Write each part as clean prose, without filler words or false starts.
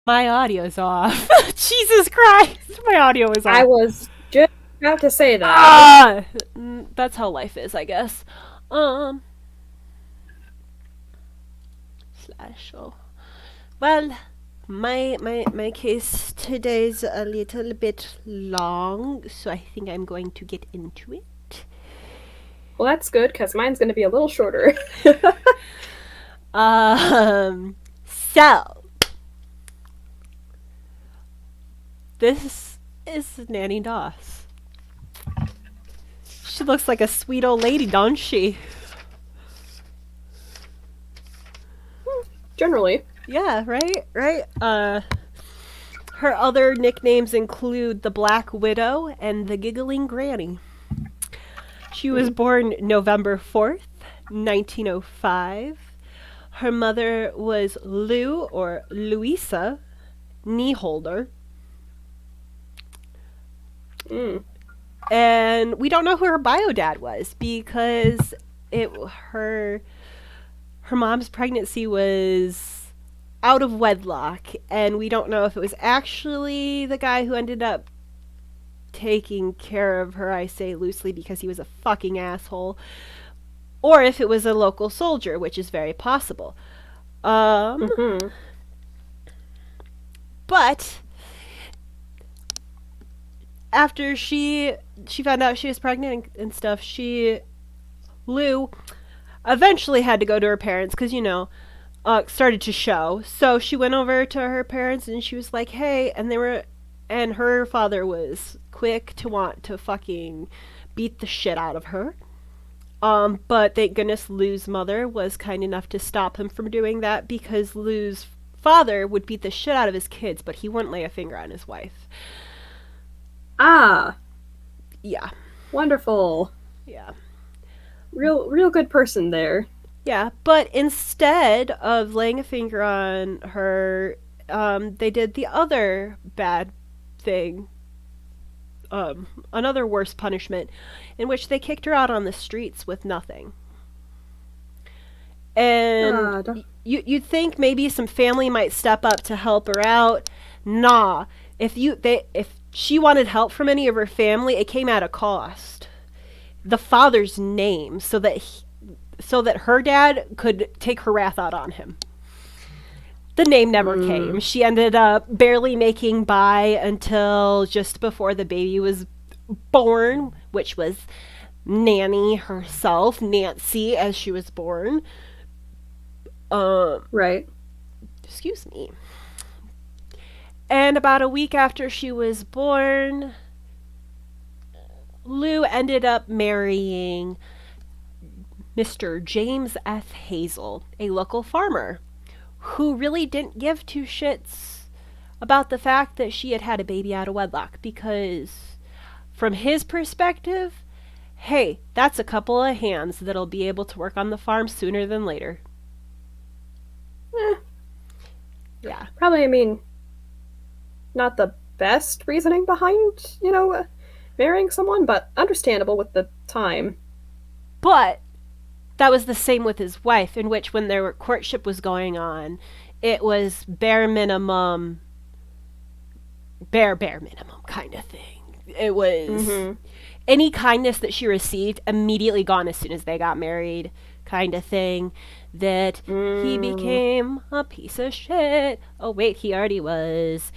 My audio's off. Jesus Christ, my audio is I off. was just about to say that. Ah, that's how life is, I guess. Um, slash. Oh. Well, my case today's a little bit long, so I think I'm going to get into it. Well, that's good because mine's going to be a little shorter. Um, so this is Nanny Doss. She looks like a sweet old lady, don't she? Generally. Yeah, right, right. Her other nicknames include the Black Widow and the Giggling Granny. She was Mm. born November 4th, 1905. Her mother was Lou or Louisa Kneeholder. Mm. And we don't know who her bio dad was because it her her mom's pregnancy was out of wedlock, and we don't know if it was actually the guy who ended up taking care of her, I say loosely because he was a fucking asshole, or if it was a local soldier, which is very possible. Um, Mm-hmm. but after she found out she was pregnant and stuff, Lou eventually had to go to her parents because started to show. So she went over to her parents and she was like, "Hey," and her father was quick to want to fucking beat the shit out of her. But thank goodness Lou's mother was kind enough to stop him from doing that because Lou's father would beat the shit out of his kids, but he wouldn't lay a finger on his wife. Ah, Yeah, wonderful. yeah. Real good person there. Yeah, but instead of laying a finger on her, they did the other bad thing, another worse punishment, in which they kicked her out on the streets with nothing. And Ah, don't- you'd think maybe some family might step up to help her out. Nah, if she wanted help from any of her family, it came at a cost. The father's name, so that her dad could take her wrath out on him. The name never came. mm. She ended up barely making by until just before the baby was born, which was Nanny herself, Nancy, as she was born. Um, Right. excuse me. And about a week after she was born, Lou ended up marrying Mr. James F. Hazel, a local farmer, who really didn't give two shits about the fact that she had had a baby out of wedlock because, from his perspective, hey, that's a couple of hands that'll be able to work on the farm sooner than later. Eh, Yeah. probably, I mean, not the best reasoning behind, marrying someone, but understandable with the time. But that was the same with his wife, in which when their courtship was going on, it was bare minimum kind of thing. It was Mm-hmm. any kindness that she received immediately gone as soon as they got married, kind of thing. That he Mm. became a piece of shit. Oh wait, he already was.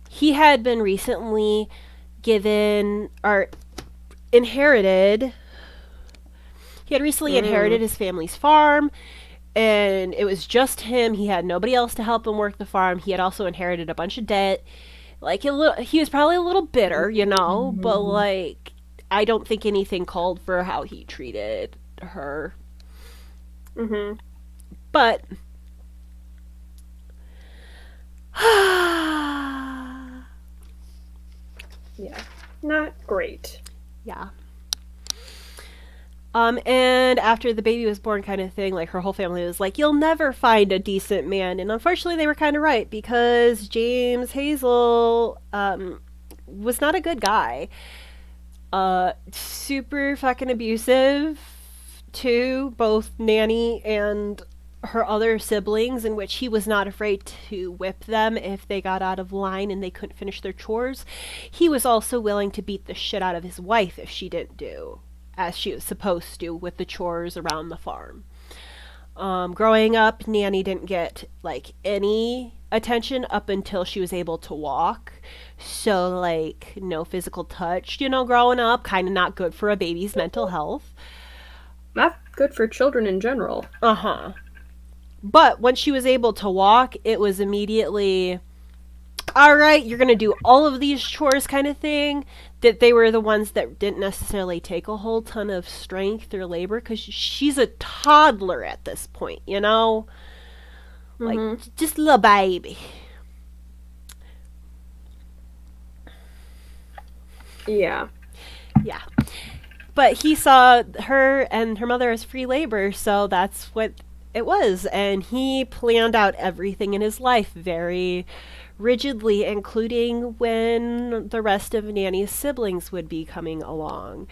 He had been recently given or inherited. He had recently Mm. inherited his family's farm, and it was just him. He had nobody else to help him work the farm. He had also inherited a bunch of debt. Like he was probably a little bitter, but like I don't think anything called for how he treated her. Mm-hmm. But Yeah. Not great. yeah. And after the baby was born, kind of thing, like her whole family was like, "You'll never find a decent man," and unfortunately, they were kind of right because James Hazel, was not a good guy. Super fucking abusive to both Nanny and her other siblings, in which he was not afraid to whip them if they got out of line and they couldn't finish their chores. He was also willing to beat the shit out of his wife if she didn't do as she was supposed to with the chores around the farm. Growing up, Nanny didn't get like any attention up until she was able to walk. So, like, no physical touch, growing up, kind of not good for a baby's mental health. Not good for children in general. Uh huh. But when she was able to walk, it was immediately, all right, you're going to do all of these chores kind of thing. That they were the ones that didn't necessarily take a whole ton of strength or labor because she's a toddler at this point, Like, Mm-hmm. just a little baby. Yeah. Yeah. But he saw her and her mother as free labor, so that's what it was. And he planned out everything in his life very rigidly, including when the rest of Nanny's siblings would be coming along,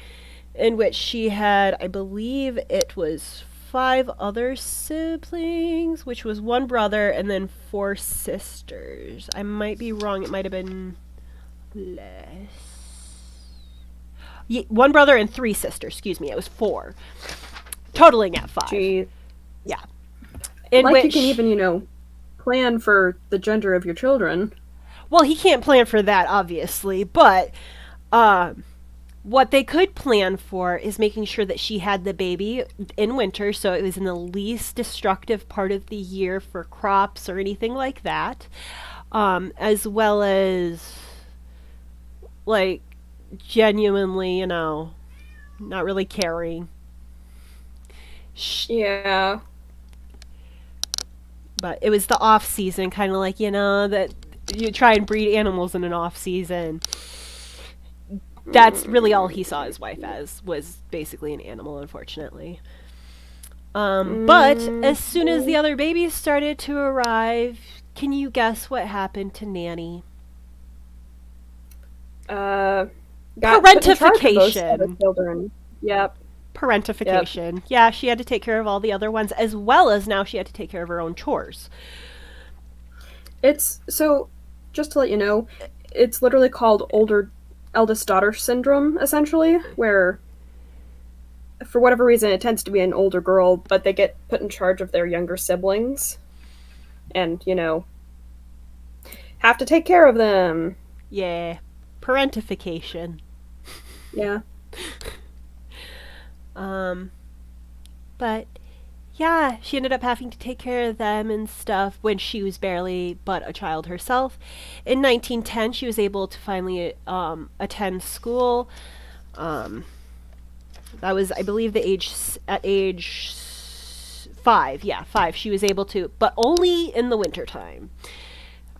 in which she had, I believe it was five other siblings, which was one brother and then four sisters. I might be wrong, it might have been less. One brother and three sisters, excuse me, it was four. Totaling at five. Gee. Yeah. In like which, you can even, plan for the gender of your children. well, he can't plan for that, obviously, but what they could plan for is making sure that she had the baby in winter, so it was in the least destructive part of the year for crops or anything like that, as well as, like, genuinely, not really caring. Yeah. But it was the off season, kind of like, that you try and breed animals in an off season. That's really all he saw his wife as, was basically an animal, unfortunately. But as soon as the other babies started to arrive, can you guess what happened to Nanny? Got put in charge of those other Parentification. children. Yep. Yep. Parentification. Yeah, she had to take care of all the other ones, as well as now she had to take care of her own chores. It's so. Just to let you know, it's literally called older eldest daughter syndrome, essentially, where for whatever reason it tends to be an older girl, but they get put in charge of their younger siblings, and have to take care of them. Yeah. Parentification. Yeah. But yeah, she ended up having to take care of them and stuff when she was barely but a child herself. In 1910, she was able to finally attend school. Um, that was, I believe, at age 5. Yeah, 5. She was able to, but only in the wintertime.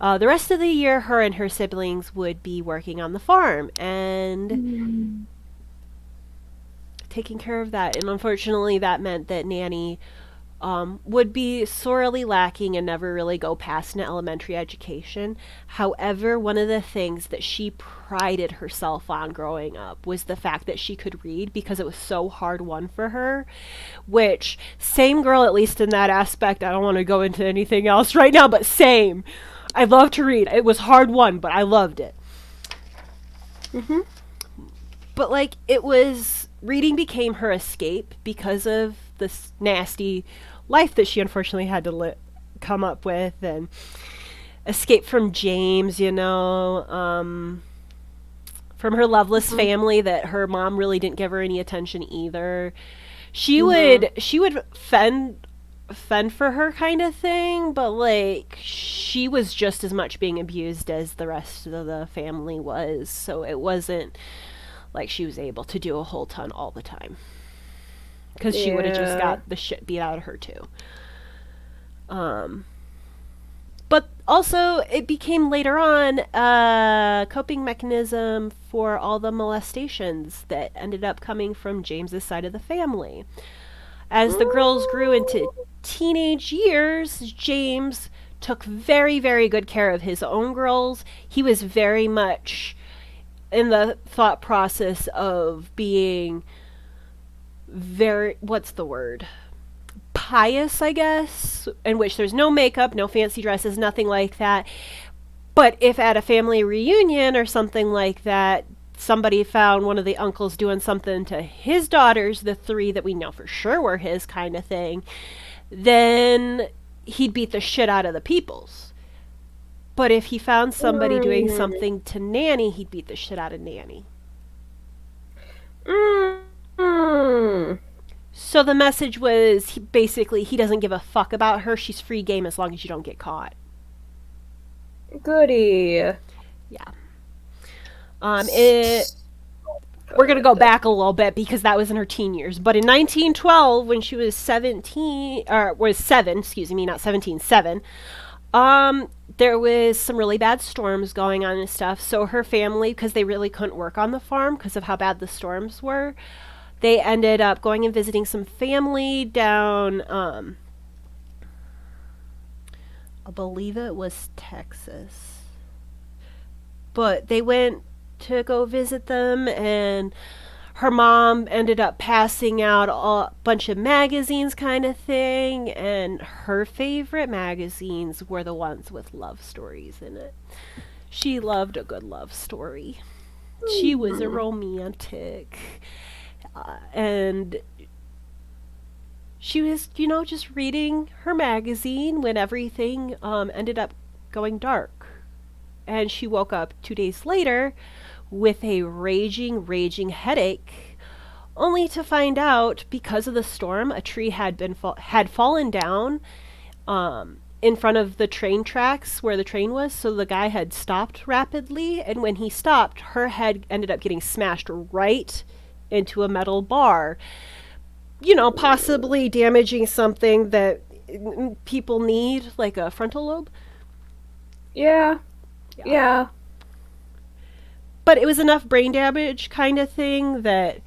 The rest of the year, her and her siblings would be working on the farm and taking care of that. And unfortunately, that meant that Nanny would be sorely lacking and never really go past an elementary education. However, one of the things that she prided herself on growing up was the fact that she could read because it was so hard won for her. Which, same girl, at least in that aspect. I don't want to go into anything else right now, but same. I love to read. It was hard won, but I loved it. Mm-hmm. But, like, it was, reading became her escape because of this nasty life that she unfortunately had to come up with, and escape from James, from her loveless family that her mom really didn't give her any attention either. She would fend for her kind of thing, but like she was just as much being abused as the rest of the family was, so it wasn't like she was able to do a whole ton all the time because she would have just Yeah. got the shit beat out of her too. But also, it became later on a coping mechanism for all the molestations that ended up coming from James's side of the family. As the girls grew into teenage years, James took very, very good care of his own girls. He was very much in the thought process of being very, what's the word? pious, I guess, in which there's no makeup, no fancy dresses, nothing like that. But if at a family reunion or something like that, somebody found one of the uncles doing something to his daughters, the three that we know for sure were his kind of thing, then he'd beat the shit out of the peoples. But if he found somebody doing Mm. something to Nanny, he'd beat the shit out of Nanny. Mm. So the message was basically he doesn't give a fuck about her. She's free game as long as you don't get caught. Goody. Yeah. It we're going to go back a little bit because that was in her teen years. But in 1912, when she was 17, or was 7, excuse me, not 17, 7, there was some really bad storms going on and stuff. So her family, because they really couldn't work on the farm because of how bad the storms were, they ended up going and visiting some family down, I believe it was Texas. But they went to go visit them, and her mom ended up passing out a bunch of magazines kind of thing, and her favorite magazines were the ones with love stories in it. She loved a good love story. She was a Mm. romantic. And she was, just reading her magazine when everything ended up going dark. And she woke up 2 days later with a raging headache, only to find out because of the storm, a tree had fallen down in front of the train tracks where the train was. So the guy had stopped rapidly, and when he stopped, her head ended up getting smashed right into a metal bar. Possibly damaging something that people need, like a frontal lobe. Yeah. Yeah. Yeah. But it was enough brain damage kind of thing that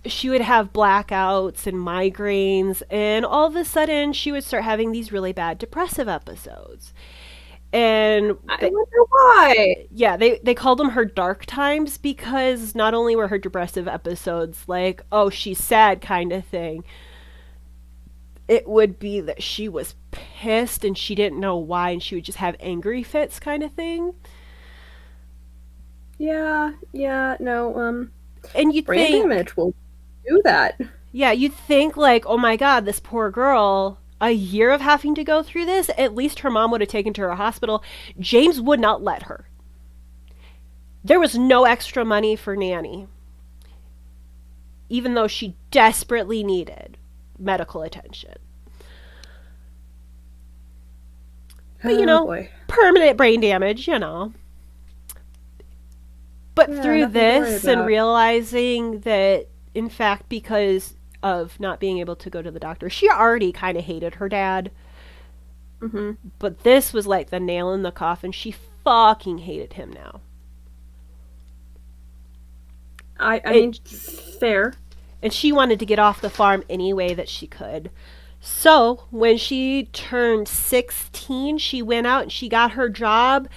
she would have blackouts and migraines, and all of a sudden she would start having these really bad depressive episodes. And I wonder why. yeah, they called them her dark times because not only were her depressive episodes like, oh, she's sad kind of thing, it would be that she was pissed and she didn't know why, and she would just have angry fits kind of thing. Yeah. Yeah. No. And you'd Brain think, damage will do that. yeah, you'd think like, oh my god, this poor girl, a year of having to go through this, at least her mom would have taken to her hospital. James would not let her. There was no extra money for Nanny, even though she desperately needed medical attention. But Oh boy. permanent brain damage. But Yeah. through Nothing to worry this and about. realizing that, in fact, because of not being able to go to the doctor, she already kind of hated her dad. Mm-hmm. But this was like the nail in the coffin. She fucking hated him now. I It, mean, fair. and she wanted to get off the farm any way that she could. So when she turned 16, she went out and she got herself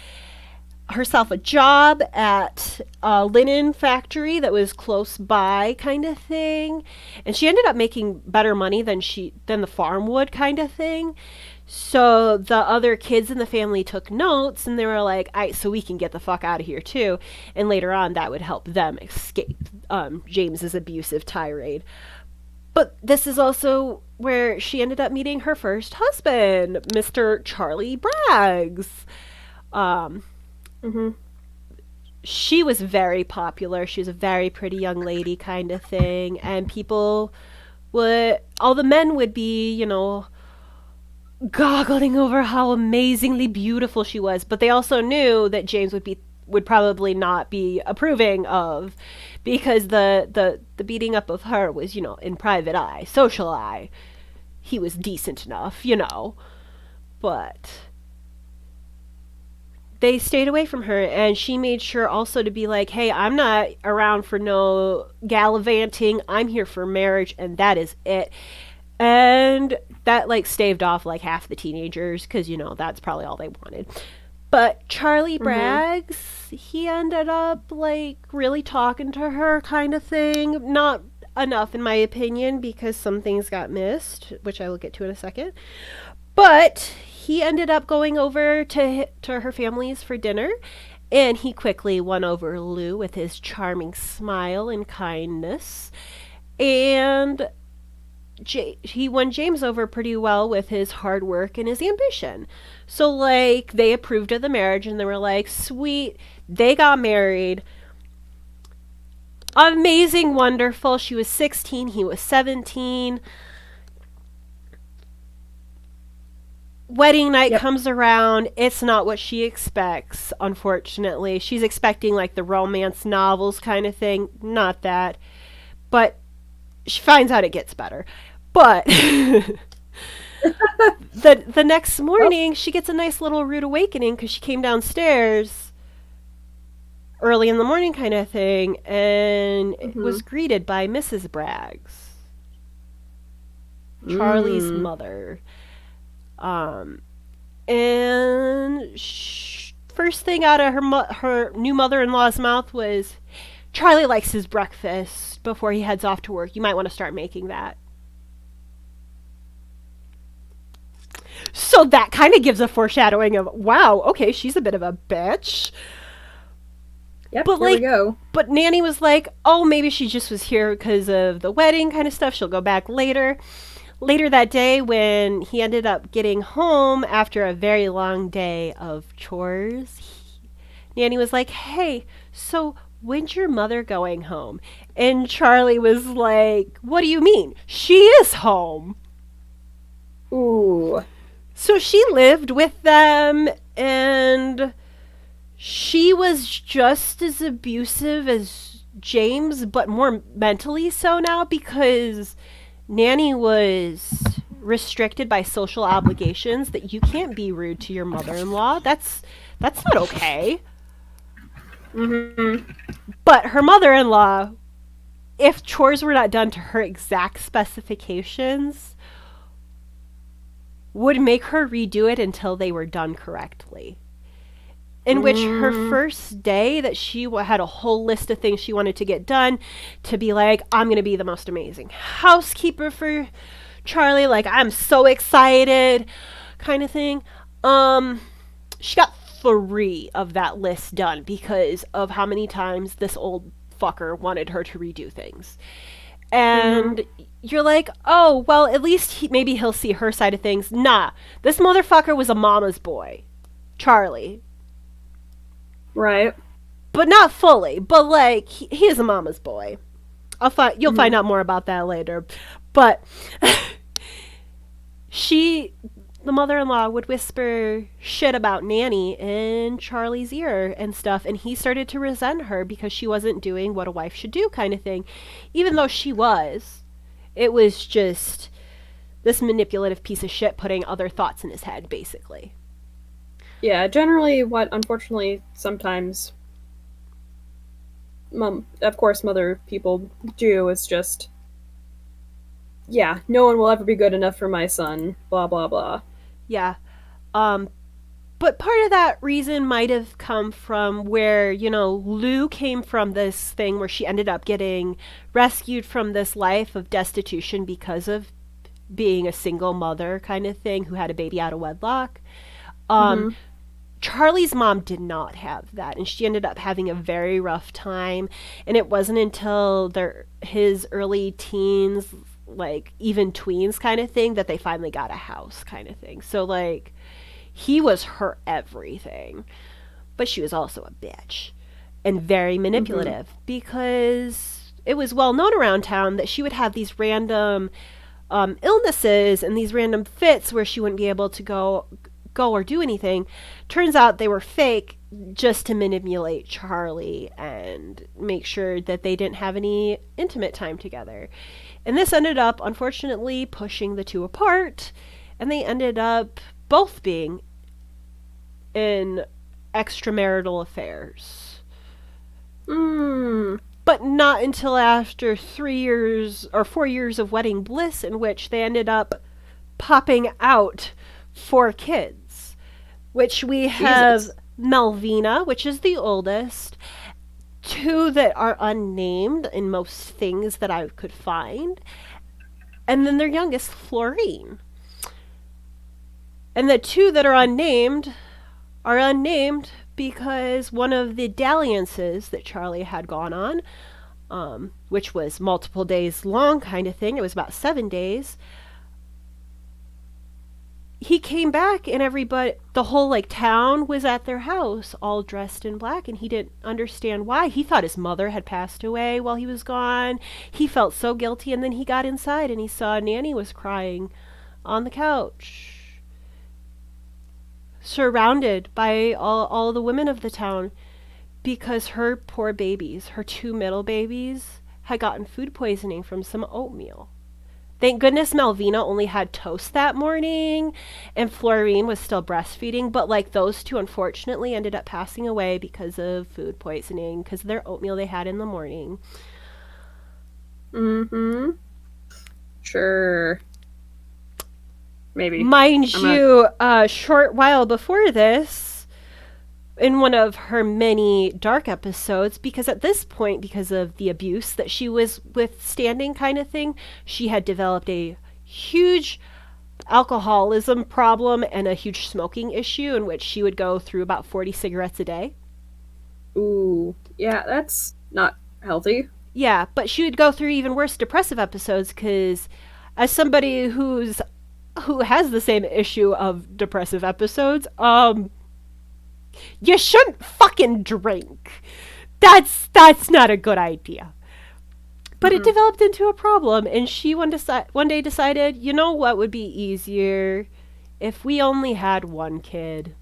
a job at a linen factory that was close by kind of thing, and she ended up making better money than the farm would kind of thing. So the other kids in the family took notes, and they were like, "All right, so we can get the fuck out of here too." And later on, that would help them escape James's abusive tirade. But this is also where she ended up meeting her first husband, Mr. Charlie Braggs. Um, Mm-hmm. she was very popular. She was a very pretty young lady kind of thing, and all the men would be, goggling over how amazingly beautiful she was, but they also knew that James would probably not be approving of, because the beating up of her was, in private eye, social eye. He was decent enough. But they stayed away from her, and she made sure also to be like, hey, I'm not around for no gallivanting. I'm here for marriage, and that is it. And that like staved off like half the teenagers, because that's probably all they wanted. But Charlie Mm-hmm. Braggs, he ended up like really talking to her kind of thing. Not enough, in my opinion, because some things got missed, which I will get to in a second. But he ended up going over to her family's for dinner, and he quickly won over Lou with his charming smile and kindness. And he won James over pretty well with his hard work and his ambition. So, like, they approved of the marriage and they were like, sweet. They got married. Amazing, wonderful. She was 16, he was 17. Wedding night Yep. comes around. It's not what she expects, unfortunately. She's expecting, like, the romance novels kind of thing. Not that. But she finds out it gets better. But the next Well, morning, she gets a nice little rude awakening because she came downstairs early in the morning kind of thing and mm-hmm. was greeted by Mrs. Braggs, Charlie's Mm. mother. And first thing out of her new mother-in-law's mouth was, Charlie likes his breakfast before he heads off to work. You might want to start making that. So that kind of gives a foreshadowing of, wow, okay, she's a bit of a bitch. Yep, But here we like, go. but Nanny was like, oh, maybe she just was here because of the wedding kind of stuff. She'll go back later. Later that day, when he ended up getting home after a very long day of chores, Nanny was like, hey, so when's your mother going home? And Charlie was like, what do you mean? She is home. Ooh. So she lived with them, and she was just as abusive as James, but more mentally so now because Nanny was restricted by social obligations that you can't be rude to your mother-in-law. That's not okay. Mm-hmm. But her mother-in-law, if chores were not done to her exact specifications, would make her redo it until they were done correctly. In which her Mm. first day that she had a whole list of things she wanted to get done to be like, I'm going to be the most amazing housekeeper for Charlie, like I'm so excited kind of thing. She got 3 of that list done because of how many times this old fucker wanted her to redo things. Mm-hmm. And you're like, oh, well, at least maybe he'll see her side of things. Nah, this motherfucker was a mama's boy, Charlie. Right. But not fully, but like, he is a mama's boy. You'll find Mm-hmm. out more about that later. But she, the mother-in-law, would whisper shit about Nanny in Charlie's ear and stuff, and he started to resent her because she wasn't doing what a wife should do kind of thing. Even though she was. It was just this manipulative piece of shit putting other thoughts in his head, basically. Yeah, generally what unfortunately sometimes of course mother people do is just, yeah, no one will ever be good enough for my son, blah blah blah. Yeah. Um, but part of that reason might have come from where, Lou came from this thing where she ended up getting rescued from this life of destitution because of being a single mother kind of thing who had a baby out of wedlock. Um, Mm-hmm. Charlie's mom did not have that, and she ended up having a very rough time. And it wasn't until his early teens, like even tweens kind of thing, that they finally got a house kind of thing. So, like, he was her everything. But she was also a bitch and very Mm-hmm. manipulative because it was well known around town that she would have these random illnesses and these random fits where she wouldn't be able to go or do anything. Turns out they were fake just to manipulate Charlie and make sure that they didn't have any intimate time together. And this ended up, unfortunately, pushing the two apart, and they ended up both being in extramarital affairs. Mm. But not until after 3 years or 4 years of wedding bliss, in which they ended up popping out 4 kids, which we have Jesus. Melvina, which is the oldest, two that are unnamed in most things that I could find. And then their youngest, Florine. And the two that are unnamed because one of the dalliances that Charlie had gone on, which was multiple days long kind of thing, it was about 7 days. He came back and everybody, the whole like town was at their house all dressed in black, and he didn't understand why. He thought his mother had passed away while he was gone. He felt so guilty, and then he got inside and he saw Nanny was crying on the couch, surrounded by all the women of the town, because her poor babies, her two middle babies, had gotten food poisoning from some oatmeal. Thank goodness Malvina only had toast that morning and Florine was still breastfeeding, but like those two unfortunately ended up passing away because of food poisoning, because of their oatmeal they had in the morning. Mm-hmm. Sure. Maybe. Mind you, a short while before this, in one of her many dark episodes, because at this point, because of the abuse that she was withstanding kind of thing, she had developed a huge alcoholism problem and a huge smoking issue, in which she would go through about 40 cigarettes a day. Ooh. Yeah, that's not healthy. Yeah, but she would go through even worse depressive episodes, because as somebody who has the same issue of depressive episodes, you shouldn't fucking drink. That's not a good idea. But it developed into a problem, and she one day decided, you know what would be easier if we only had one kid.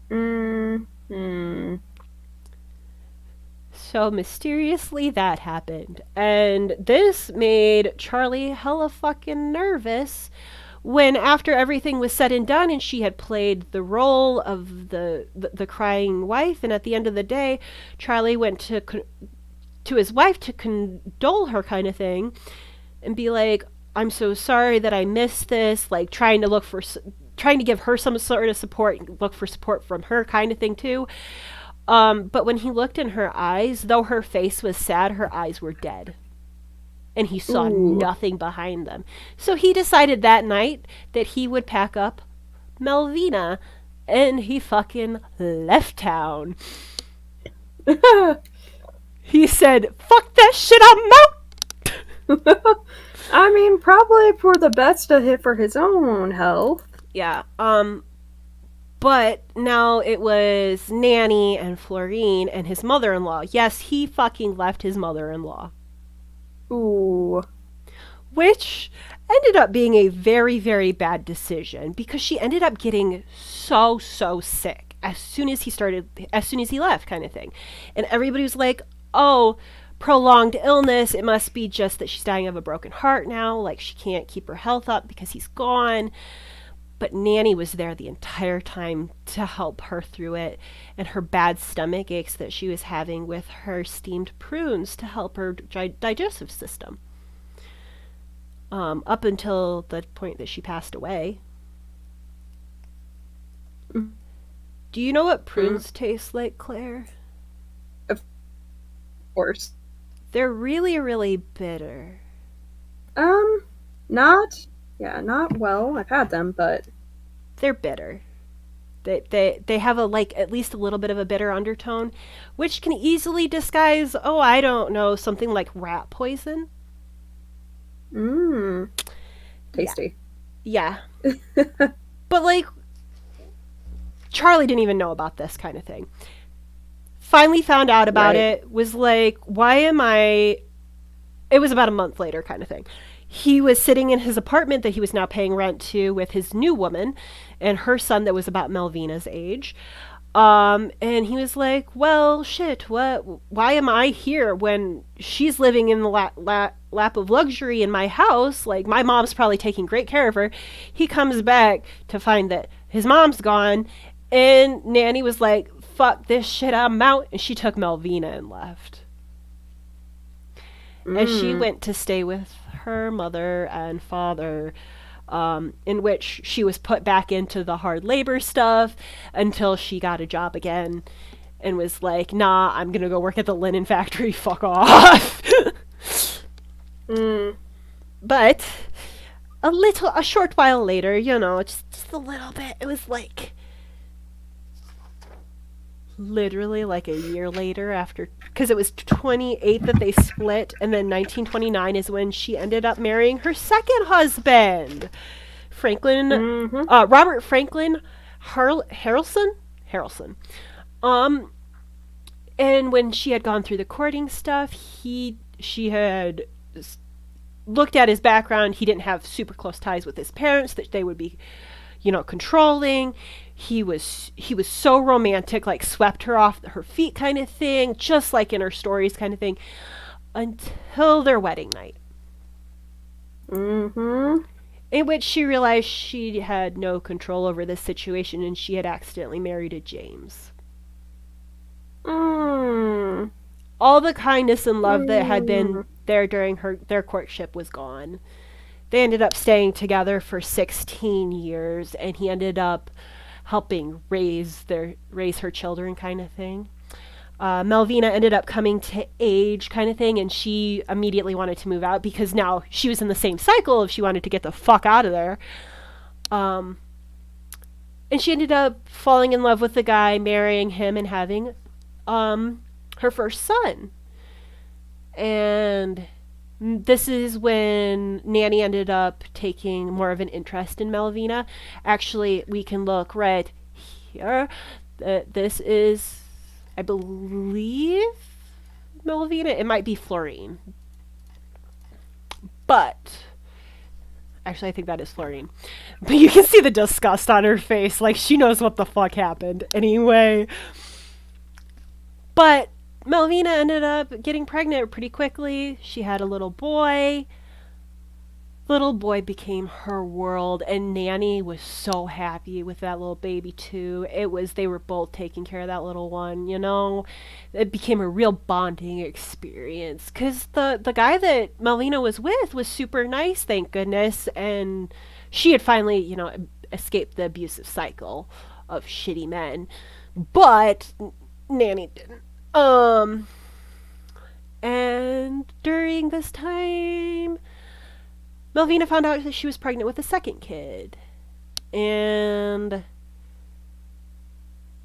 Mm-hmm. So mysteriously that happened. And this made Charlie hella fucking nervous when, after everything was said and done and she had played the role of the crying wife, and at the end of the day Charlie went to his wife to condole her kind of thing and be like, I'm so sorry that I missed this, like trying to give her some sort of support, look for support from her kind of thing too. But when he looked in her eyes, though her face was sad, her eyes were dead. And he saw nothing behind them. So he decided that night that he would pack up Melvina, and he fucking left town. He said, fuck that shit, I'm out! I mean, probably for the best of it for his own health. Yeah, but now it was Nanny and Florine and his mother-in-law. Yes, he fucking left his mother-in-law. Ooh. Which ended up being a very, very bad decision, because she ended up getting so sick as soon as he left kind of thing. And everybody was like, oh, prolonged illness, it must be just that she's dying of a broken heart now, like she can't keep her health up because he's gone. But Nanny was there the entire time to help her through it, and her bad stomach aches that she was having with her steamed prunes to help her digestive system. Up until the point that she passed away. Do you know what prunes taste like, Claire? Of course. They're really, really bitter. Not well. I've had them, but they're bitter. They have a, like, at least a little bit of a bitter undertone, which can easily disguise, oh, I don't know, something like rat poison. Tasty. Yeah. But like, Charlie didn't even know about this kind of thing. Finally found out about it, was like, why am I... It was about a month later kind of thing. He was sitting in his apartment that he was now paying rent to with his new woman and her son that was about Melvina's age. And he was like, well, shit, why am I here when she's living in the lap of luxury in my house? Like, my mom's probably taking great care of her. He comes back to find that his mom's gone, and Nanny was like, fuck this shit, I'm out. And she took Melvina and left. As she went to stay with her mother and father, in which she was put back into the hard labor stuff until she got a job again. and was like, nah, I'm gonna go work at the linen factory, fuck off. Mm. But a short while later, just a little bit, it was like literally like a year later after, because it was 28 that they split, and then 1929 is when she ended up marrying her second husband, Mm-hmm. Robert Franklin Harrelson. Um, and when she had gone through the courting stuff, she had looked at his background. He didn't have super close ties with his parents, that they would be, controlling. He was so romantic, like swept her off her feet kind of thing, just like in her stories kind of thing, until their wedding night, Mm-hmm. in which she realized she had no control over this situation and she had accidentally married a James. Mm. All the kindness and love that had been Mm. there during their courtship was gone. They ended up staying together for 16 years, and he ended up helping raise her children kind of thing. Melvina ended up coming to age kind of thing, and she immediately wanted to move out because now she was in the same cycle of she wanted to get the fuck out of there. Um, and she ended up falling in love with the guy, marrying him, and having her first son. And this is when Nanny ended up taking more of an interest in Melvina. Actually, we can look right here. This is, I believe, Melvina. It might be Florine. But, actually, I think that is Florine. But you can see the disgust on her face. Like, she knows what the fuck happened. Anyway. But Melvina ended up getting pregnant pretty quickly. She had a little boy. Little boy became her world, and Nanny was so happy with that little baby too. They were both taking care of that little one, It became a real bonding experience, cuz the guy that Melvina was with was super nice, thank goodness, and she had finally, escaped the abusive cycle of shitty men. But Nanny didn't. And during this time, Melvina found out that she was pregnant with a second kid. And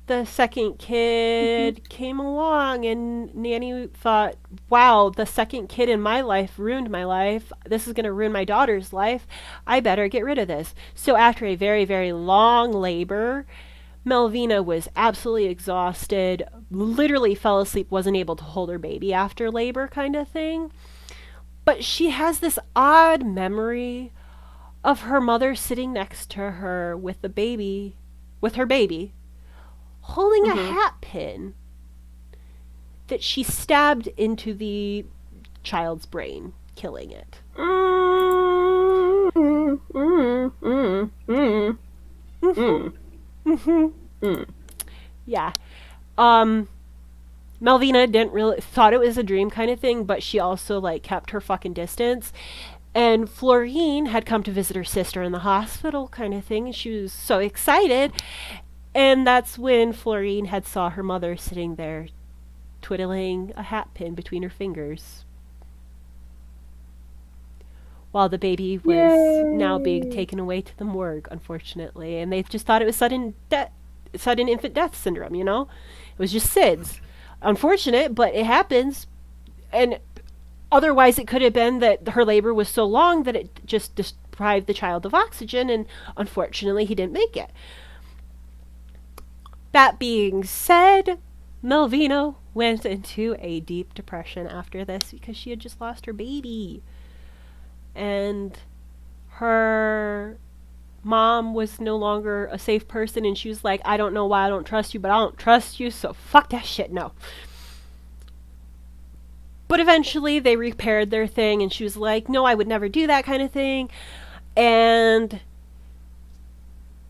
the second kid came along, and Nanny thought, wow, the second kid in my life ruined my life. This is going to ruin my daughter's life. I better get rid of this. So after a very, very long labor, Melvina was absolutely exhausted, literally fell asleep, wasn't able to hold her baby after labor kind of thing. But she has this odd memory of her mother sitting next to her with her baby, holding a Mm-hmm. hat pin that she stabbed into the child's brain, killing it. Mm. Mm. Mm. Mm. Mm. Mm. Yeah. Um, Melvina didn't really thought it was a dream kind of thing, but she also like kept her fucking distance. And Florine had come to visit her sister in the hospital kind of thing, and she was so excited. And that's when Florine had saw her mother sitting there twiddling a hat pin between her fingers while the baby was now being Yay. taken away to the morgue, unfortunately. And they just thought it was sudden infant death syndrome, It was just SIDS. Unfortunate, but it happens. And otherwise, it could have been that her labor was so long that it just deprived the child of oxygen, and unfortunately, he didn't make it. That being said, Melvina went into a deep depression after this because she had just lost her baby. And her mom was no longer a safe person, and she was like, I don't know why I don't trust you, but I don't trust you, so fuck that shit, no. But eventually they repaired their thing, and she was like, no, I would never do that kind of thing. And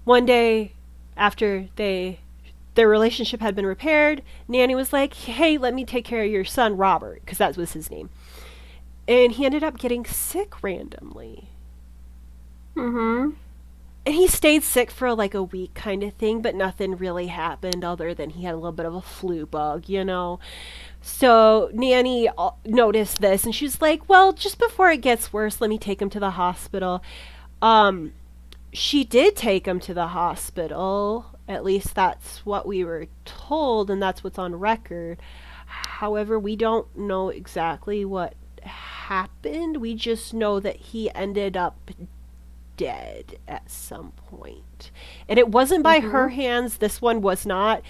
one day after their relationship had been repaired, Nanny was like, hey, let me take care of your son, Robert, because that was his name. And he ended up getting sick randomly. Mm-hmm. And he stayed sick for like a week kind of thing, but nothing really happened other than he had a little bit of a flu bug. So Nanny noticed this and she's like, well, just before it gets worse, let me take him to the hospital. Um, she did take him to the hospital. At least that's what we were told, and that's what's on record. However, we don't know exactly what happened. We just know that he ended up dead at some point. And it wasn't by her Mm-hmm. hands. This one was not.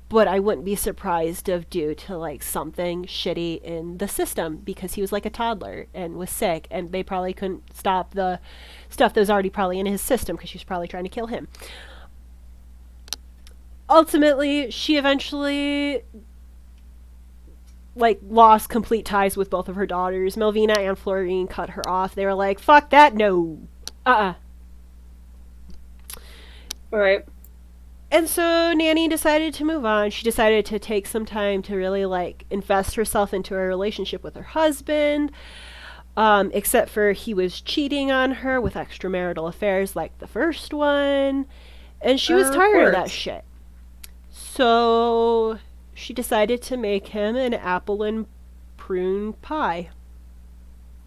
But I wouldn't be surprised if due to like something shitty in the system because he was like a toddler and was sick and they probably couldn't stop the stuff that was already probably in his system because she was probably trying to kill him. Ultimately, she eventually like lost complete ties with both of her daughters. Melvina and Florine cut her off. They were like, "Fuck that, no." Uh-uh. All right. And so Nanny decided to move on. She decided to take some time to really like invest herself into a relationship with her husband. Except for he was cheating on her with extramarital affairs like the first one. And she was Of tired of that course. shit. So she decided to make him an apple and prune pie.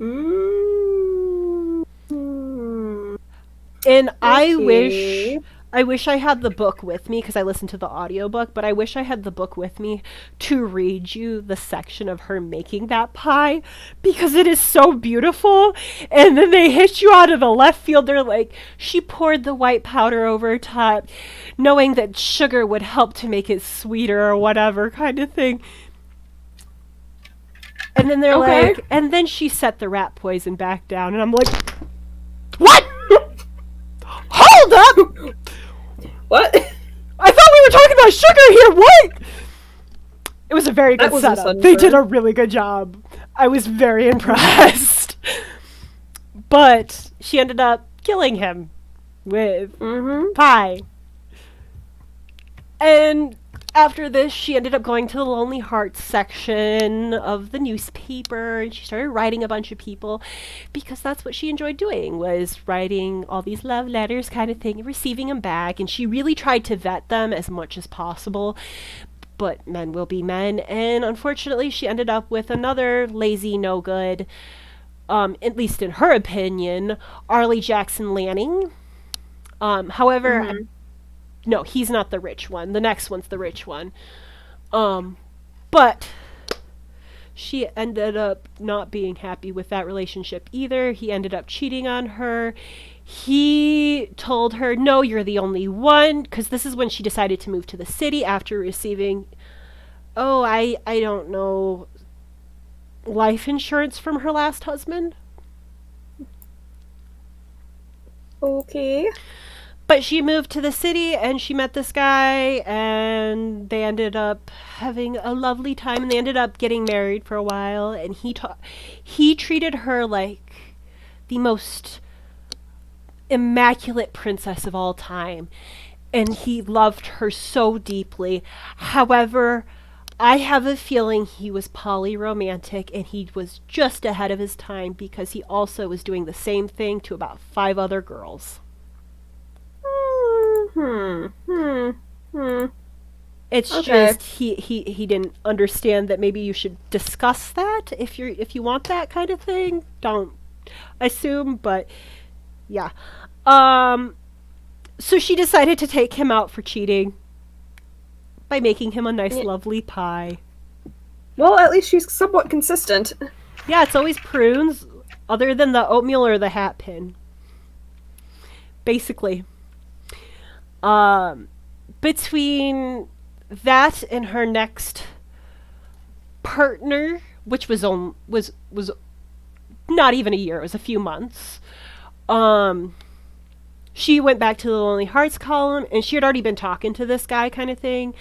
Mm. And I wish Okay. I wish I had the book with me because I listened to the audiobook, but I wish I had the book with me to read you the section of her making that pie because it is so beautiful. And then they hit you out of the left field. They're like, she poured the white powder over top, knowing that sugar would help to make it sweeter or whatever kind of thing. And then they're Okay. like, and then she set the rat poison back down. And I'm like, what? Hold up! What? I thought we were talking about sugar here. What? It was a very That good was a setup. sudden They did turn. a really good job. I was very impressed. But she ended up killing him with Mm-hmm. pie. And after this, she ended up going to the Lonely Hearts section of the newspaper and she started writing a bunch of people because that's what she enjoyed doing was writing all these love letters kind of thing and receiving them back. And she really tried to vet them as much as possible. But men will be men. And unfortunately, she ended up with another lazy, no good, at least in her opinion, Arlie Jackson Lanning. However, Mm-hmm. no, he's not the rich one. The next one's the rich one. Um, but she ended up not being happy with that relationship either. He ended up cheating on her. He told her, no, you're the only one, because this is when she decided to move to the city after receiving, oh, I don't know, life insurance from her last husband. Okay. But she moved to the city and she met this guy and they ended up having a lovely time and they ended up getting married for a while and he treated her like the most immaculate princess of all time and he loved her so deeply. However, I have a feeling he was polyromantic and he was just ahead of his time because he also was doing the same thing to about 5 other girls. Hmm. Hmm. Hmm. It's Okay. just he didn't understand that maybe you should discuss that if you want that kind of thing. Don't assume, but yeah. Um so she decided to take him out for cheating by making him a nice Yeah. lovely pie. Well, at least she's somewhat consistent. Yeah, it's always prunes other than the oatmeal or the hat pin. Basically. Um Between that and her next partner, which was not even a year, it was a few months. Um, she went back to the Lonely Hearts column, and she had already been talking to this guy, kind of thing,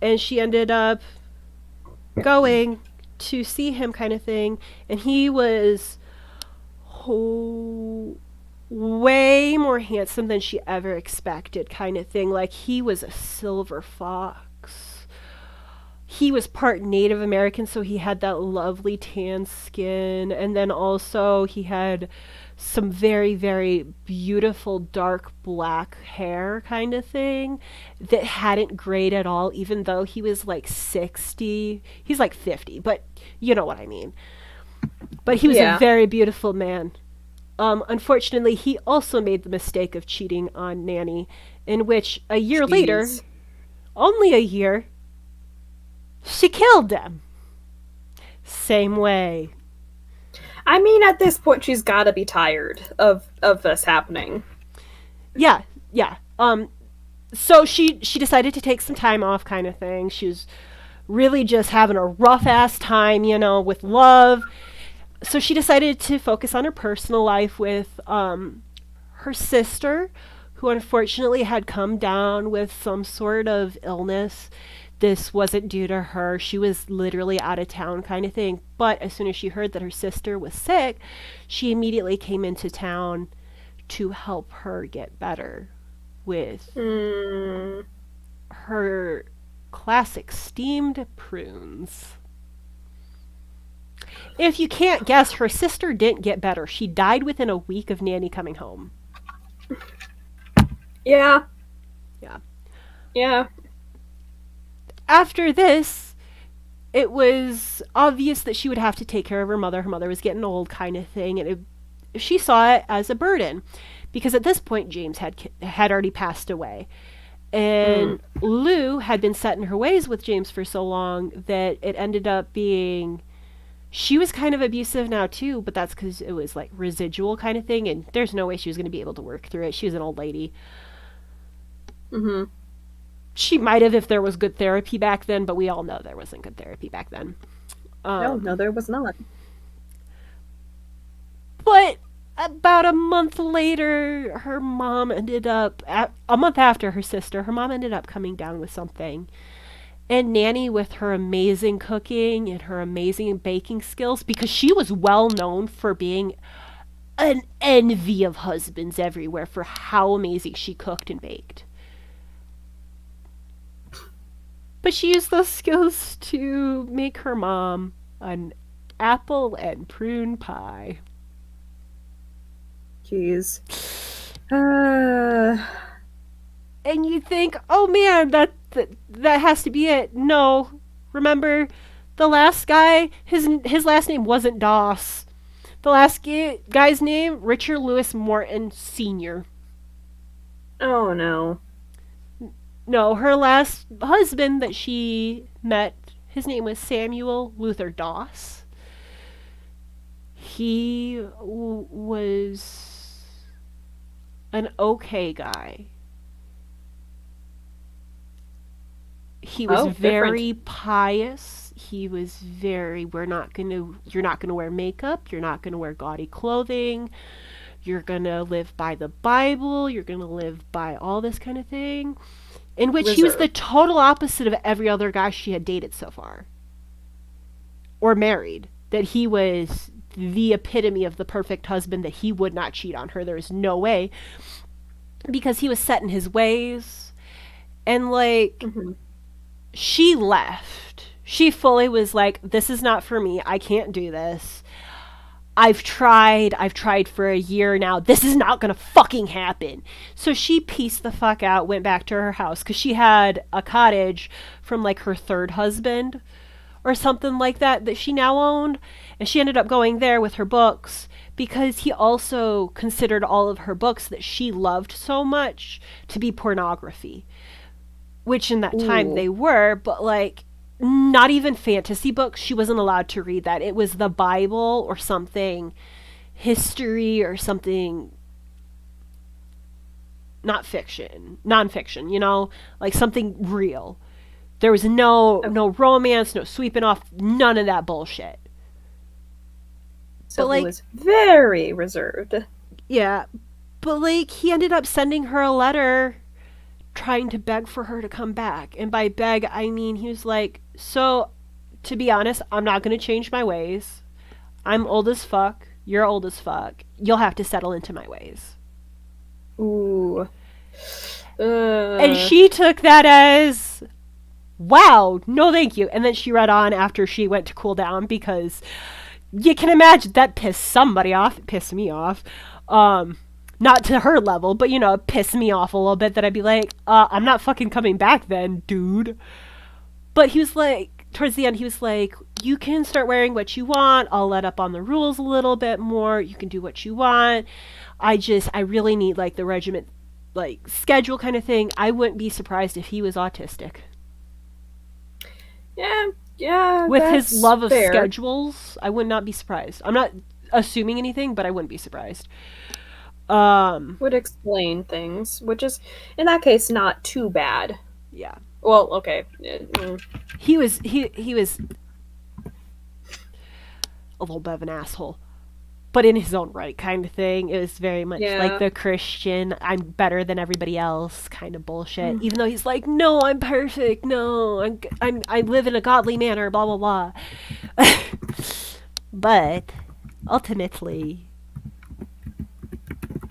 and she ended up going to see him, kind of thing, and he was oh, way more handsome than she ever expected, kind of thing. Like he was a silver fox. he was part Native American, so he had that lovely tan skin. And then also he had some very, very beautiful dark black hair kind of thing that hadn't grayed at all, even though he was like 60. He's like 50, but you know what I mean. But he was a Yeah. very beautiful man. Unfortunately, he also made the mistake of cheating on Nanny, in which a year later, Jeez. only a year, she killed him. Same way. I mean, at this point, she's got to be tired of this happening. Yeah, yeah. So she decided to take some time off, kind of thing. She was really just having a rough ass time, with love. So she decided to focus on her personal life with her sister, who unfortunately had come down with some sort of illness. This wasn't due to her. She was literally out of town, kind of thing. But as soon as she heard that her sister was sick, she immediately came into town to help her get better with Mm, her classic steamed prunes. If you can't guess, her sister didn't get better. She died within a week of Nanny coming home. yeah. Yeah. Yeah. After this, it was obvious that she would have to take care of her mother. Her mother was getting old, kind of thing, and she saw it as a burden because at this point James had already passed away. Mm, And Lou had been set in her ways with James for so long that it ended up being she was kind of abusive now too, but that's because it was like residual kind of thing, and there's no way she was going to be able to work through it. She was an old lady. mm-hmm. She might have if there was good therapy back then, but we all know there wasn't good therapy back then. No, Um, no, there was not. but about a month later, her mom ended up, a month after her sister, her mom ended up coming down with something. And Nanny, with her amazing cooking and her amazing baking skills, because she was well known for being an envy of husbands everywhere for how amazing she cooked and baked. But she used those skills to make her mom an apple and prune pie. Jeez. Uh, And you think, oh man, that has to be it. No, remember, the last guy, his last name wasn't Doss. The last guy's name, Richard Lewis Morton Sr. oh no. No, her last husband that she met, his name was Samuel Luther Doss. He was an okay guy. He was Oh, different. very pious. He was very, you're not gonna wear makeup. You're not gonna wear gaudy clothing. You're gonna live by the Bible. You're gonna live by all this kind of thing. In which he was the Reserved. total opposite of every other guy she had dated so far or married. That he was the epitome of the perfect husband, that he would not cheat on her. There is no way. Because he was set in his ways. And like, Mm-hmm. she left. She fully was like, this is not for me. I can't do this. I've tried for a year now. This is not gonna fucking happen. So she pieced the fuck out, went back to her house because she had a cottage from like her third husband or something like that she now owned. And she ended up going there with her books because he also considered all of her books that she loved so much to be pornography, which in that time Ooh. they were, but like not even fantasy books. She wasn't allowed to read that. It was the Bible or something, history or something, not fiction, nonfiction, like something real. There was Oh, no romance, no sweeping off, none of that bullshit. so But he like, was very reserved. yeah, but like he ended up sending her a letter trying to beg for her to come back. And by beg, I mean he was like, so to be honest, I'm not going to change my ways. I'm old as fuck. You're old as fuck. You'll have to settle into my ways. Ooh. And Uh, she took that as, wow, no thank you. And then she read on after she went to cool down because you can imagine that pissed somebody off. It pissed me off. Um, Not to her level, but it pissed me off a little bit that I'd be like, I'm not fucking coming back then, dude. But he was like, towards the end, he was like, you can start wearing what you want. I'll let up on the rules a little bit more. You can do what you want. I really need like the regiment, like schedule kind of thing. I wouldn't be surprised if he was autistic. Yeah, yeah, With his that's love of fair. schedules, I would not be surprised. I'm not assuming anything, but I wouldn't be surprised. Um, Would explain things, which is, in that case, not too bad. yeah. Well, okay. He was a little bit of an asshole, but in his own right kind of thing. It was very much like Yeah. the Christian, I'm better than everybody else kind of bullshit. Mm. Even though he's like, no, I'm perfect. No, I live in a godly manner. Blah blah blah. But ultimately,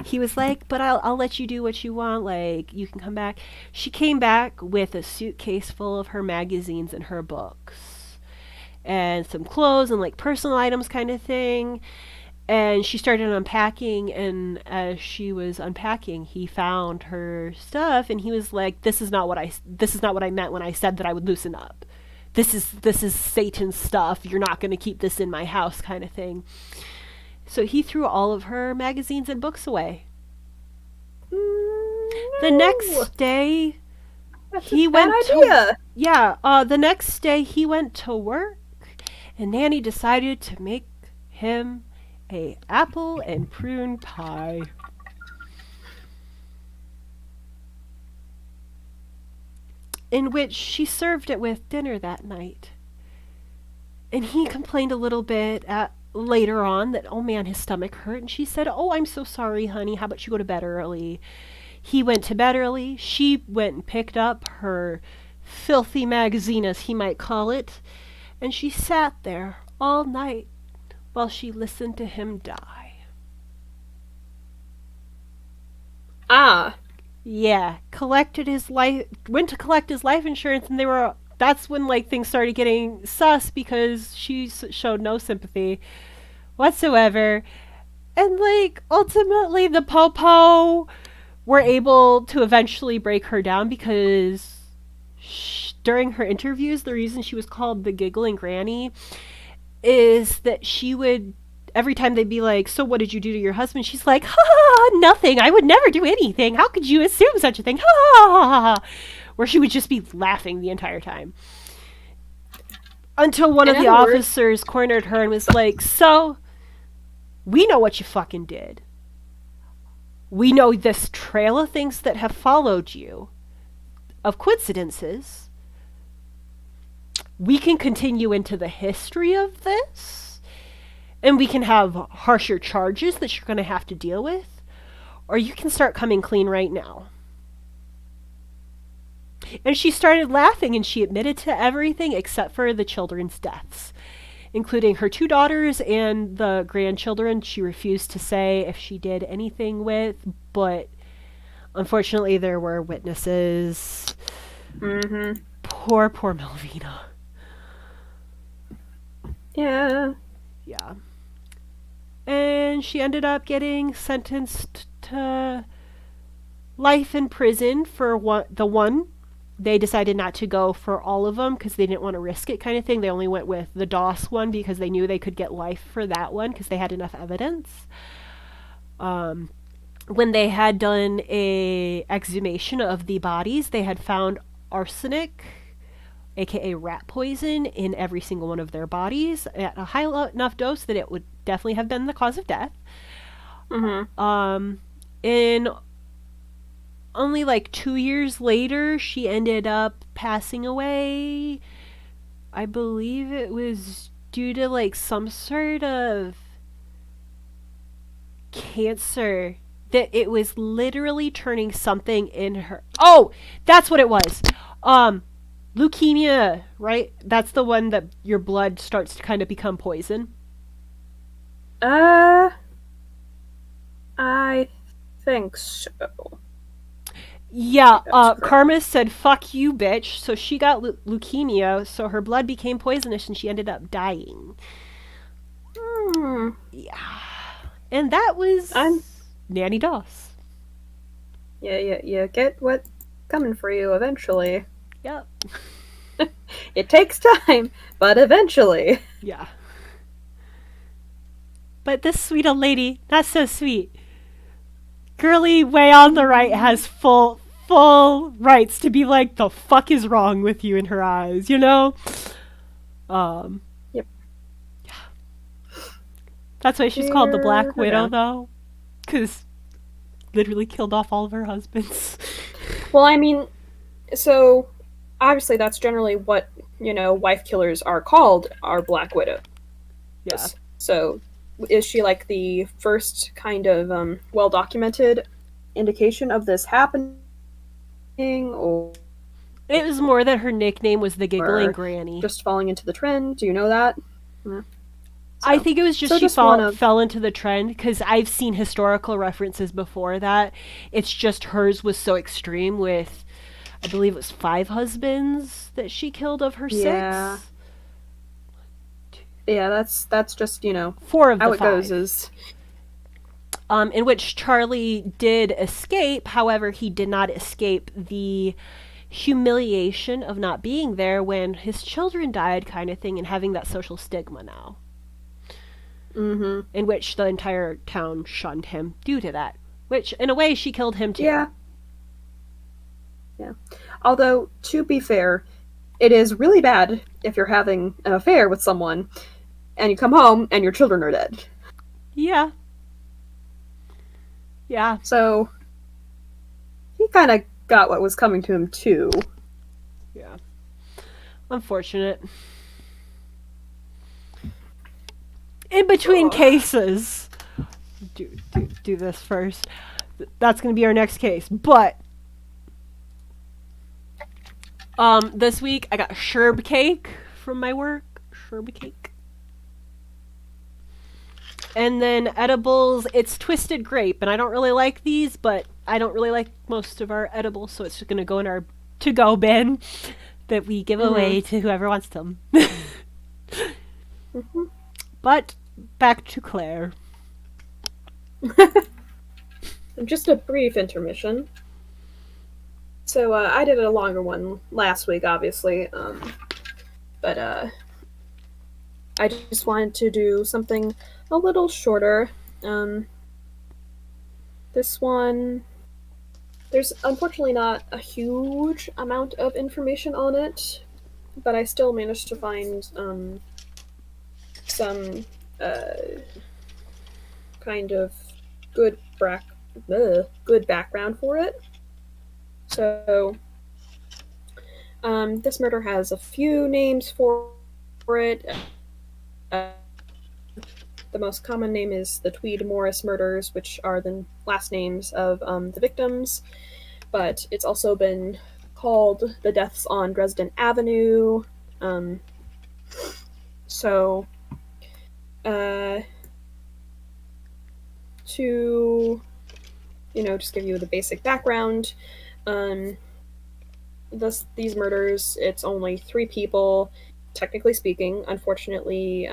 he was like, but I'll let you do what you want. Like, you can come back. She came back with a suitcase full of her magazines and her books and some clothes and like personal items kind of thing. And she started unpacking, and as she was unpacking, he found her stuff, and he was like, this is not what I meant when I said that I would loosen up. This is Satan's stuff. You're not going to keep this in my house kind of thing. So he threw all of her magazines and books away. The No, next day, that's a he bad went to idea. yeah, the next day he went to work, and Nanny decided to make him a apple and prune pie. In which she served it with dinner that night. And he complained a little bit later on that, oh man, his stomach hurt. And she said, oh, I'm so sorry, honey. How about you go to bed early? He went to bed early. She went and picked up her filthy magazine, as he might call it. And she sat there all night while she listened to him die. Ah, Yeah, collected his life, went to collect his life insurance, and that's when like things started getting sus because she showed no sympathy whatsoever. And like ultimately the Popo were able to eventually break her down because during her interviews, the reason she was called the giggling granny is that she would, every time they'd be like, so what did you do to your husband? She's like, ha ha ha, nothing. I would never do anything. How could you assume such a thing? Ha ha ha ha ha. Where she would just be laughing the entire time. Until one in of the other words, officers cornered her and was like, so, we know what you fucking did. We know this trail of things that have followed you, of coincidences. We can continue into the history of this, and we can have harsher charges that you're going to have to deal with, or you can start coming clean right now. And she started laughing, and she admitted to everything except for the children's deaths, including her two daughters and the grandchildren. She refused to say if she did anything with, but unfortunately there were witnesses. mm-hmm. Poor Melvina. Yeah. Yeah. And she ended up getting sentenced to life in prison for the one. They decided not to go for all of them because they didn't want to risk it, kind of thing. They only went with the Doss one because they knew they could get life for that one because they had enough evidence. Um, when they had done a exhumation of the bodies, they had found arsenic, aka rat poison, in every single one of their bodies at a high enough dose that it would definitely have been the cause of death. Mm-hmm. In only like 2 years later, she ended up passing away. I believe it was due to like some sort of cancer that it was literally turning something in her. Oh, that's what it was. Um, Leukemia, right? That's the one that your blood starts to kind of become poison. Uh, I think so. Yeah, That's correct. Karma said, fuck you, bitch. So she got leukemia, so her blood became poisonous and she ended up dying. Hmm. Yeah. And that I'm. was Nanny Doss. Yeah, yeah, yeah. Get what coming for you eventually. Yep. It takes time, but eventually. Yeah. But this sweet old lady, not so sweet. Girly way on the right has full rights to be like, the fuck is wrong with you in her eyes, you know? Um, Yep. that's why she's called the Tear Black her Widow, down. though. Because literally killed off all of her husbands. Well, I mean, so obviously that's generally what wife killers are called, are Black Widows. Yeah. So is she like the first kind of well documented indication of this happening, It was more that her nickname was the Giggling or Granny. just falling into the trend? Do you know that? Yeah. I So, think it was just so she just one of fell into the trend because I've seen historical references before that. It's just hers was so extreme with, I believe it was 5 husbands that she killed of her yeah, 6. yeah. That's just 4 of the how it goes. 5. Is In which Charlie did escape. However, he did not escape the humiliation of not being there when his children died, kind of thing, and having that social stigma now, mm-hmm. in which the entire town shunned him due to that. Which, in a way, she killed him too. Yeah, yeah. Although to be fair, it is really bad if you're having an affair with someone and you come home and your children are dead. Yeah, yeah, So he kind of got what was coming to him too. yeah. Unfortunate. In between Oh. cases, do this first. That's going to be our next case. But this week I got sherb cake from my work. Sherb cake. And then edibles, it's twisted grape, and I don't really like these, but I don't really like most of our edibles, so it's just gonna go in our to go bin that we give Mm-hmm. away to whoever wants them. Mm-hmm. But back to Claire. Just a brief intermission. So I did a longer one last week, obviously, but I just wanted to do something a little shorter. Um, this one, there's unfortunately not a huge amount of information on it, but I still managed to find some uh, kind of good good background for it. So this murder has a few names for it. Uh, the most common name is the Tweed Morris murders, which are the last names of the victims, but it's also been called the deaths on Dresden Avenue. Um, so, uh, to just give you the basic background, um, these murders, it's only 3 people, technically speaking. Unfortunately,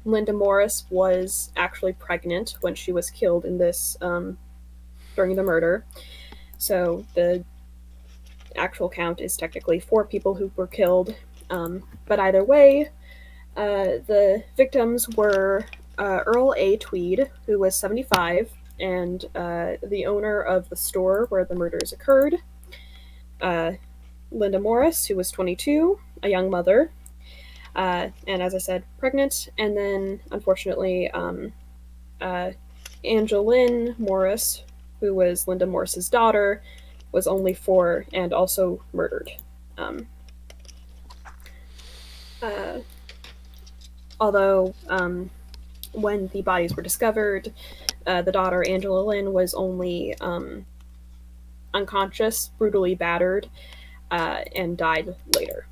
Linda Morris was actually pregnant when she was killed in this during the murder. So the actual count is technically 4 people who were killed. But either way, the victims were Earl A. Tweed, who was 75, and the owner of the store where the murders occurred. Uh, Linda Morris, who was 22, a young mother, and as I said, pregnant. And then, unfortunately, uh, Angeline Morris, who was Linda Morris's daughter, was only 4 and also murdered. Um, uh, although, when the bodies were discovered, the daughter, Angela Lynn, was only unconscious, brutally battered, and died later.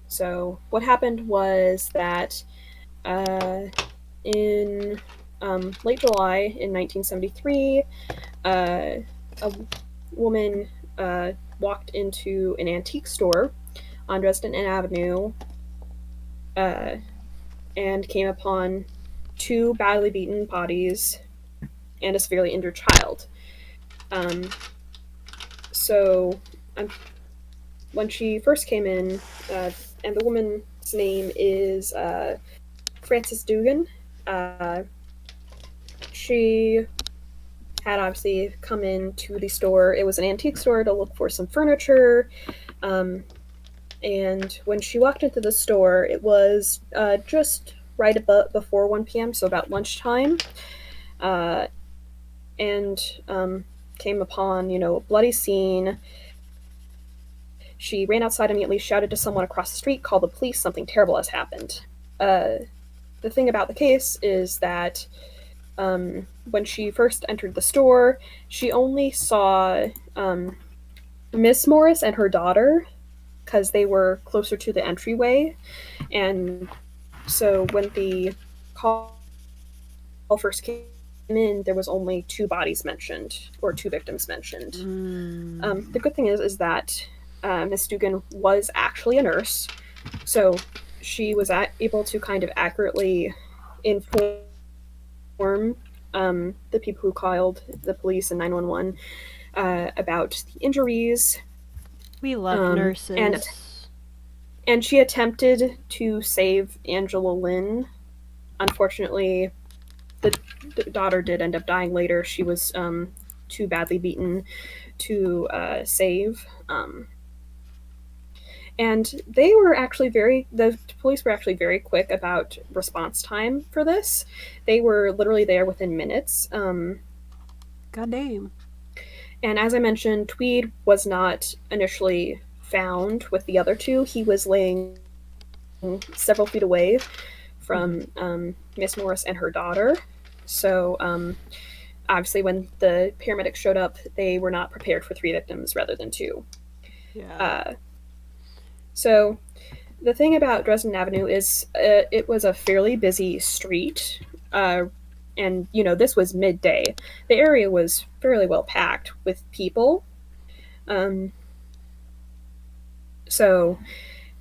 So, what happened was that in late July in 1973, a woman walked into an antique store on Dresden Avenue uh, and came upon two badly beaten bodies and a severely injured child. Um, so when she first came in, and the woman's name is Frances Dugan, uh, she had obviously come into the store. It was an antique store to look for some furniture. Um, and when she walked into the store, it was just right above before 1 p.m., so about lunchtime. Uh, and came upon, a bloody scene. She ran outside immediately, shouted to someone across the street, called the police, something terrible has happened. Uh, the thing about the case is that when she first entered the store, she only saw Miss Morris and her daughter because they were closer to the entryway. And so when the call first came in, there was only two bodies mentioned, or two victims mentioned. Mm. The good thing is that Miss Dugan was actually a nurse, so she was able to kind of accurately inform the people who called the police and 911 about the injuries. We love Um, and nurses. and she attempted to save Angela Lynn. Unfortunately, the daughter did end up dying later. She was too badly beaten to save. And they were actually the police were actually very quick about response time for this. They were literally there within minutes. God damn. And as I mentioned, Tweed was not initially found with the other two. He was laying several feet away Mm-hmm. from Miss Morris and her daughter. So obviously, when the paramedics showed up, they were not prepared for three victims rather than two. Yeah. Uh, so the thing about Dresden Avenue is it was a fairly busy street. And this was midday. The area was fairly well packed with people. Um, so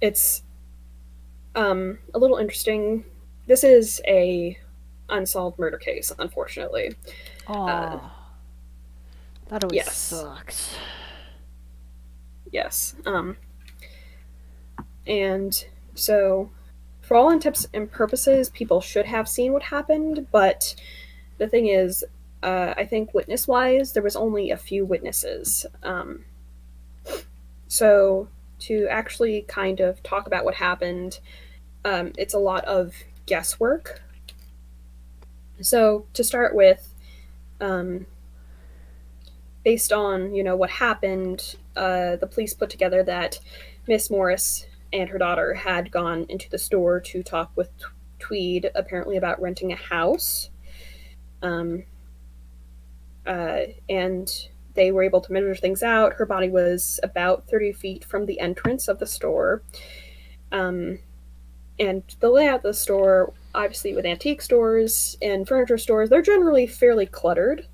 it's a little interesting. This is a unsolved murder case, unfortunately. Uh, Aw. That always yes, sucks. yes. And so, for all intents and purposes, people should have seen what happened. But the thing is, I think witness-wise, there was only a few witnesses. So to actually kind of talk about what happened, it's a lot of guesswork. So to start with, um, based on what happened, the police put together that Miss Morris and her daughter had gone into the store to talk with Tweed, apparently about renting a house, um, and they were able to measure things out. Her body was about 30 feet from the entrance of the store, um, and the layout of the store, obviously, with antique stores and furniture stores, they're generally fairly cluttered,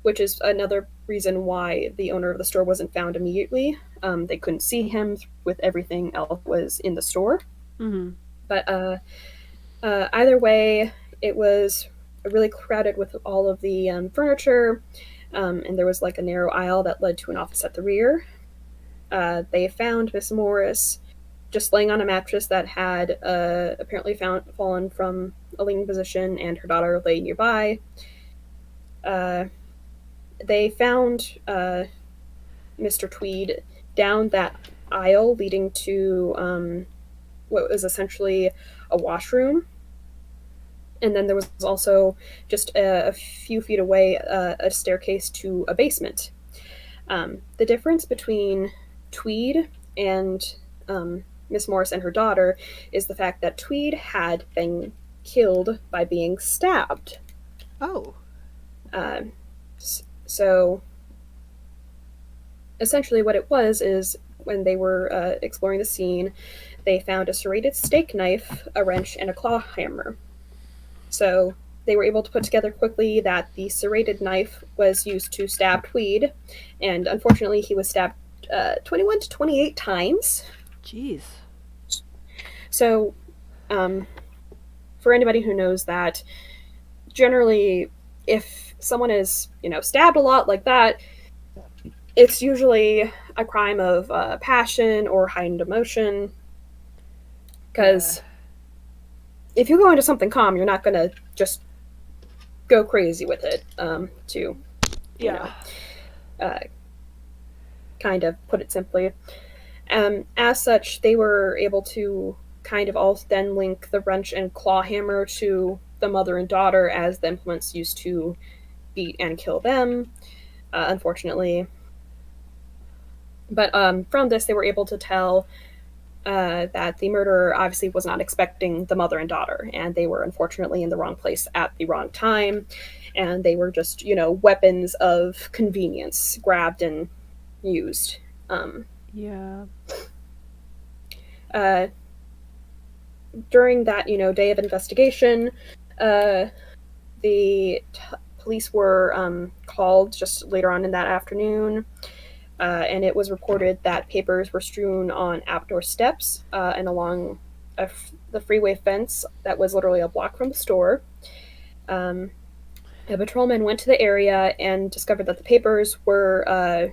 which is another reason why the owner of the store wasn't found immediately. They couldn't see him with everything else was in the store. Mm-hmm. But either way, it was really crowded with all of the furniture, and there was like a narrow aisle that led to an office at the rear. They found Miss Morris just laying on a mattress that had apparently fallen from a leaning position, and her daughter lay nearby. Uh, they found Mr. Tweed down that aisle leading to what was essentially a washroom. And then there was also just a few feet away a staircase to a basement. The difference between Tweed and Miss Morris and her daughter is the fact that Tweed had been killed by being stabbed. Oh. Uh, so essentially, what it was is when they were exploring the scene, they found a serrated steak knife, a wrench, and a claw hammer. So they were able to put together quickly that the serrated knife was used to stab Tweed, and unfortunately, he was stabbed 21 to 28 times. Jeez. So, um, for anybody who knows that, generally, if someone is, stabbed a lot like that, it's usually a crime of passion or heightened emotion. Yeah. Because if you go into something calm, you're not going to just go crazy with it, to, you Yeah. know, uh, kind of put it simply. As such, they were able to kind of all then link the wrench and claw hammer to the mother and daughter as the implements used to beat and kill them, unfortunately. But from this, they were able to tell that the murderer obviously was not expecting the mother and daughter, and they were unfortunately in the wrong place at the wrong time, and they were just, weapons of convenience grabbed and used. Um, Yeah. uh, During that, day of investigation, uh, the police were called just later on in that afternoon, and it was reported that papers were strewn on outdoor steps and along the freeway fence that was literally a block from the store. Um, a patrolman went to the area and discovered that the papers were,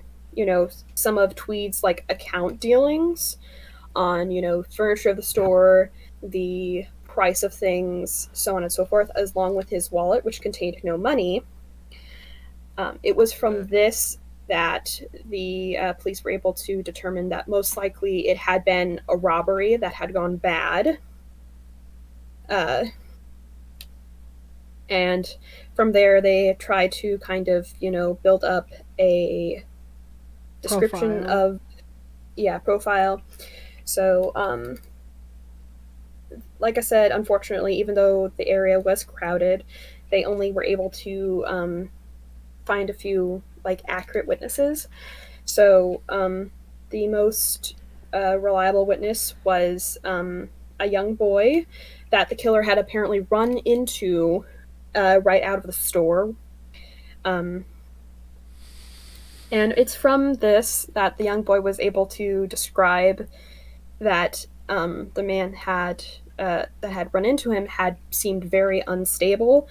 some of Tweed's like account dealings on, furniture of the store, the price of things, so on and so forth, as long with his wallet, which contained no money. It was from this that the police were able to determine that most likely it had been a robbery that had gone bad. Uh, and from there, they tried to kind of, build up a description Profile. of, yeah, profile. So, like I said, unfortunately, even though the area was crowded, they only were able to find a few like accurate witnesses. So the most reliable witness was a young boy that the killer had apparently run into right out of the store. Um, and it's from this that the young boy was able to describe that the man that had run into him had seemed very unstable.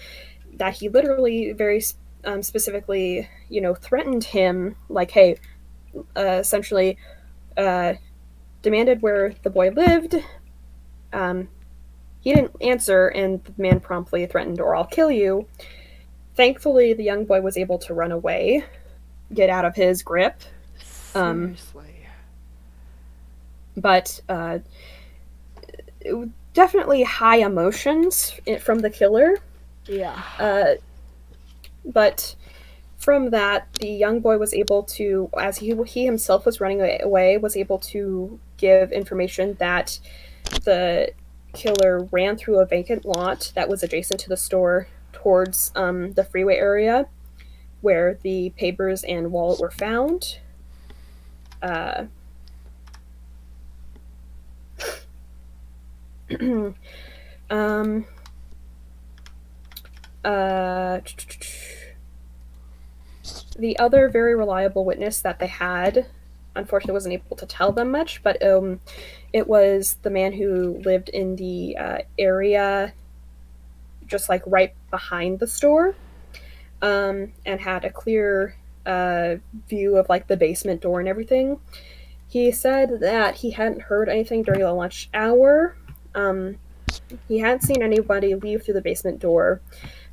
That he literally very specifically, threatened him, like, hey, essentially uh, demanded where the boy lived. Um, he didn't answer, and the man promptly threatened, or I'll kill you. Thankfully, the young boy was able to run away, get out of his grip. Um, Seriously. but definitely high emotions from the killer. Yeah. Uh, but from that, the young boy was able to, as he himself was running away, was able to give information that the killer ran through a vacant lot that was adjacent to the store towards the freeway area where the papers and wallet were found. Uh, um, uh, the other very reliable witness that they had, unfortunately, wasn't able to tell them much, but it was the man who lived in the area just like right behind the store, and had a clear view of like the basement door and everything. He said that he hadn't heard anything during the lunch hour. Um, he hadn't seen anybody leave through the basement door,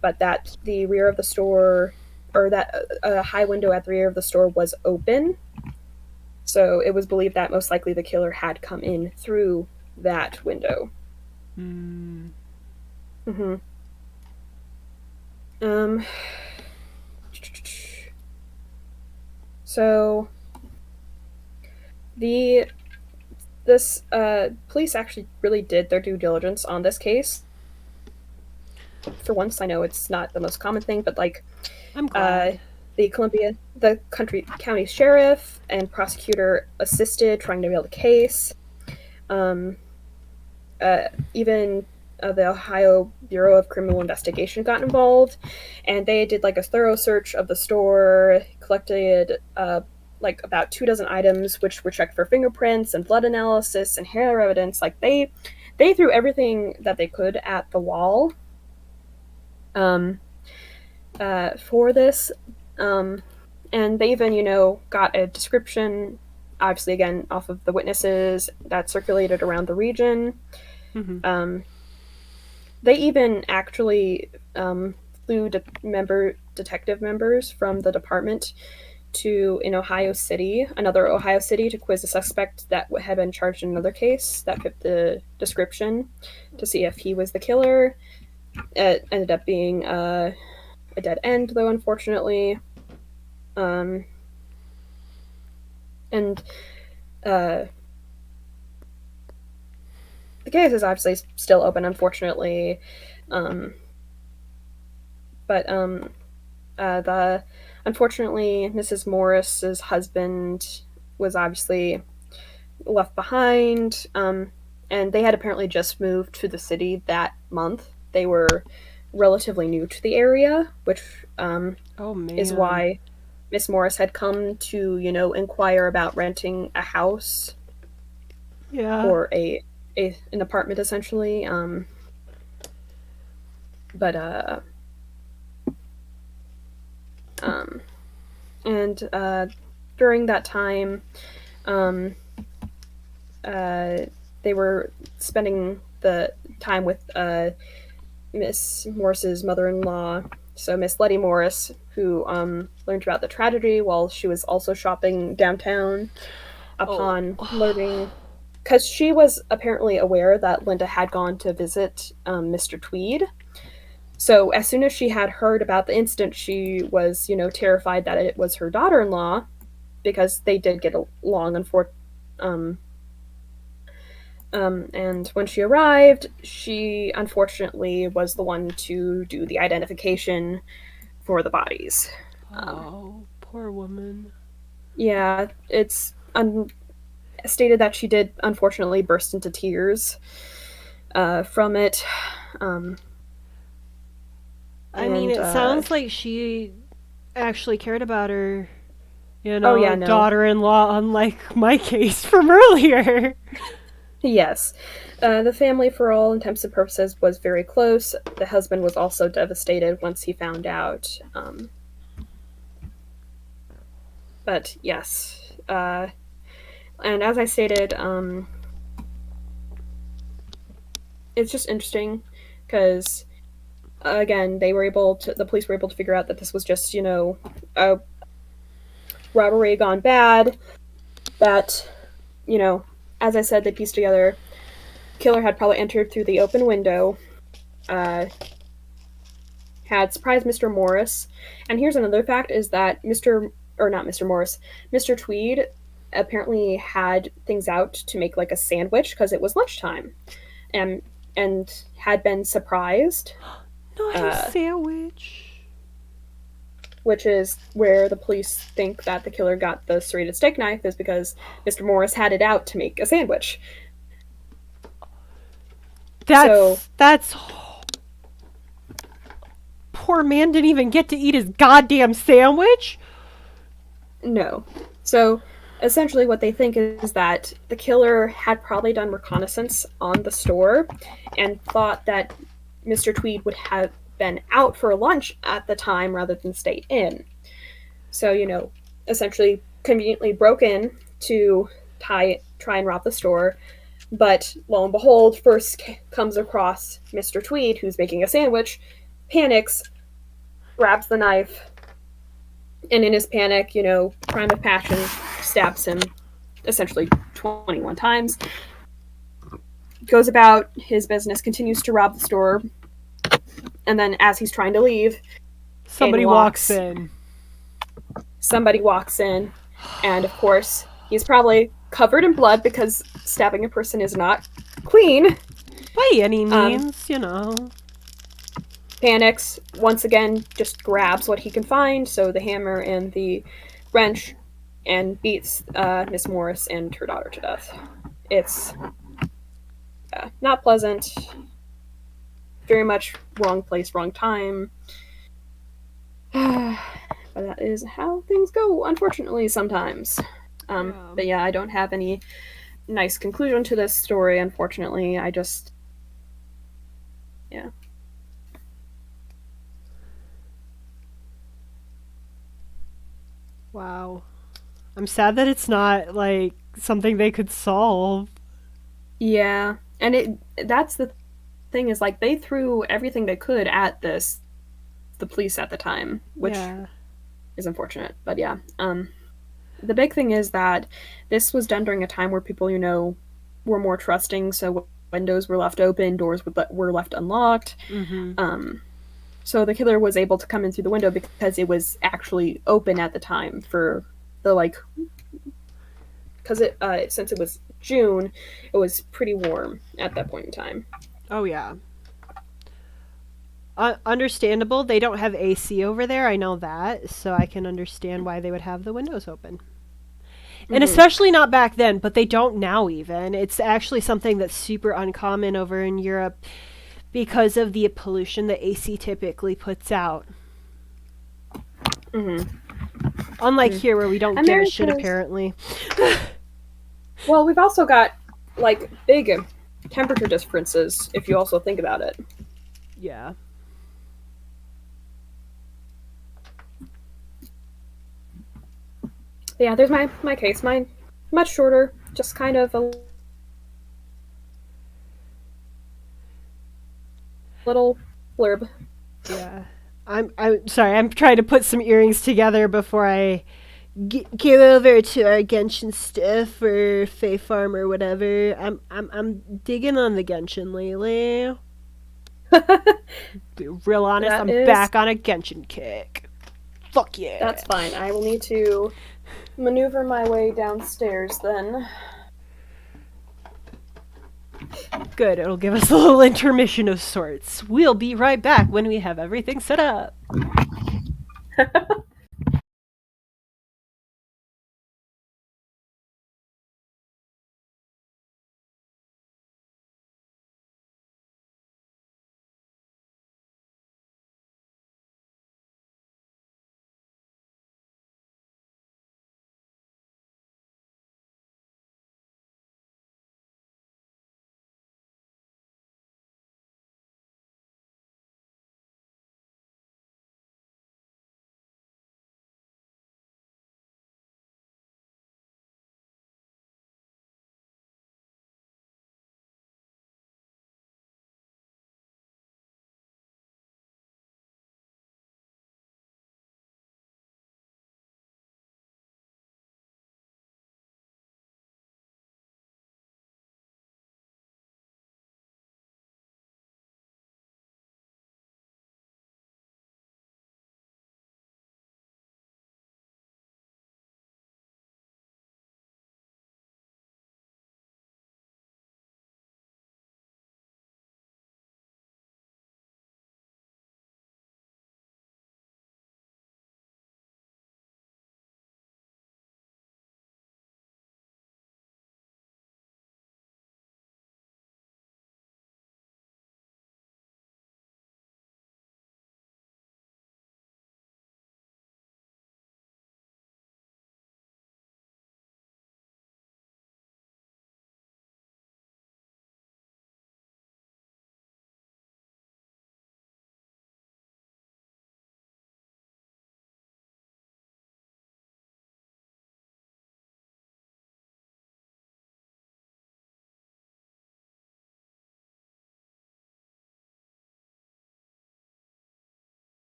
but that the rear of the store, or that a high window at the rear of the store was open. So it was believed that most likely the killer had come in through that window. Mm. Mm-hmm. Um, so the this police actually really did their due diligence on this case. For once, I know it's not the most common thing, but like I'm uh, glad. the county sheriff and prosecutor assisted trying to build a case. Um, Even the Ohio Bureau of Criminal Investigation got involved, and they did like a thorough search of the store, collected like about 2 dozen items, which were checked for fingerprints and blood analysis and hair evidence. Like they threw everything that they could at the wall um, for this, um, and they even got a description, obviously again off of the witnesses that circulated around the region. Hmm. Um, they even actually flew detective members from the department to another Ohio city, to quiz a suspect that had been charged in another case that fit the description to see if he was the killer. It ended up being a dead end, though, unfortunately. Um, and uh, the case is obviously still open, unfortunately. Um, but the unfortunately, Mrs. Morris's husband was obviously left behind, and they had apparently just moved to the city that month. They were relatively new to the area, which Oh is man. why Miss Morris had come to inquire about renting a house Yeah. or an apartment essentially. But um, and during that time, um, uh, they were spending the time with Miss Morris's mother-in-law, so Miss Letty Morris, who learned about the tragedy while she was also shopping downtown. Oh. Upon learning, because she was apparently aware that Linda had gone to visit Mr. Tweed. So as soon as she had heard about the incident, she was, terrified that it was her daughter-in-law, because they did get along. Um, and when she arrived, she unfortunately was the one to do the identification for the bodies. Um, Oh, poor woman. yeah, it's stated that she did unfortunately burst into tears from it. Um, I mean, and it sounds like she actually cared about her, oh yeah, no, daughter-in-law, unlike my case from earlier. yes, the family, for all intents and purposes, was very close. The husband was also devastated once he found out. But yes, and as I stated, it's just interesting because again, the police were able to figure out that this was just a robbery gone bad. That you know, as I said, they pieced together killer had probably entered through the open window, uh, had surprised Mr. Morris. And here's another fact: is that not Mr. Morris, Mr. Tweed apparently had things out to make like a sandwich because it was lunchtime, and had been surprised, Nice uh, sandwich. which is where the police think that the killer got the serrated steak knife, is because Mr. Morris had it out to make a sandwich. So That's poor man didn't even get to eat his goddamn sandwich. no. So essentially, what they think is that the killer had probably done reconnaissance on the store and thought that Mr. Tweed would have been out for lunch at the time rather than stay in. So, essentially conveniently broke in to try and rob the store. But lo and behold, first comes across Mr. Tweed, who's making a sandwich, panics, grabs the knife, and in his panic, crime of passion, stabs him essentially 21 times. Goes about his business, continues to rob the store, and then as he's trying to leave, in Somebody walks walks in. somebody walks in, and of course, he's probably covered in blood because stabbing a person is not clean. By any Um, means. Panics, once again, just grabs what he can find, so the hammer and the wrench, and beats Miss Morris and her daughter to death. It's not pleasant. very much wrong place, wrong time. But that is how things go, unfortunately, sometimes. Yeah. But yeah, I don't have any nice conclusion to this story, unfortunately. I just, yeah. Wow. I'm sad that it's not like something they could solve. Yeah. And that's the thing is like they threw everything they could at the police at the time, which Yeah. is unfortunate. But yeah. The big thing is that this was done during a time where people, were more trusting, so windows were left open, doors were left unlocked. Mhm. Um, so the killer was able to come in through the window because it was actually open at the time for the like because it since it was June, it was pretty warm at that point in time. Oh yeah. Understandable. They don't have AC over there. I know that, so I can understand why they would have the windows open. And Mm-hmm. especially not back then, but they don't now even. It's actually something that's super uncommon over in Europe because of the pollution that AC typically puts out. Mm-hmm. Unlike Mm. here where we don't give a shit America's apparently. well, we've also got like big temperature differences if you also think about it. Yeah. But yeah, there's my case. Mine much shorter, just kind of a little blurb. Yeah. I'm sorry. I'm trying to put some earrings together before I get over to our Genshin stuff or Fae Farm or whatever. I'm digging on the Genshin lately. Be real honest, that I'm is back on a Genshin kick. Fuck yeah. that's fine. I will need to maneuver my way downstairs then. Good, it'll give us a little intermission of sorts. We'll be right back when we have everything set up.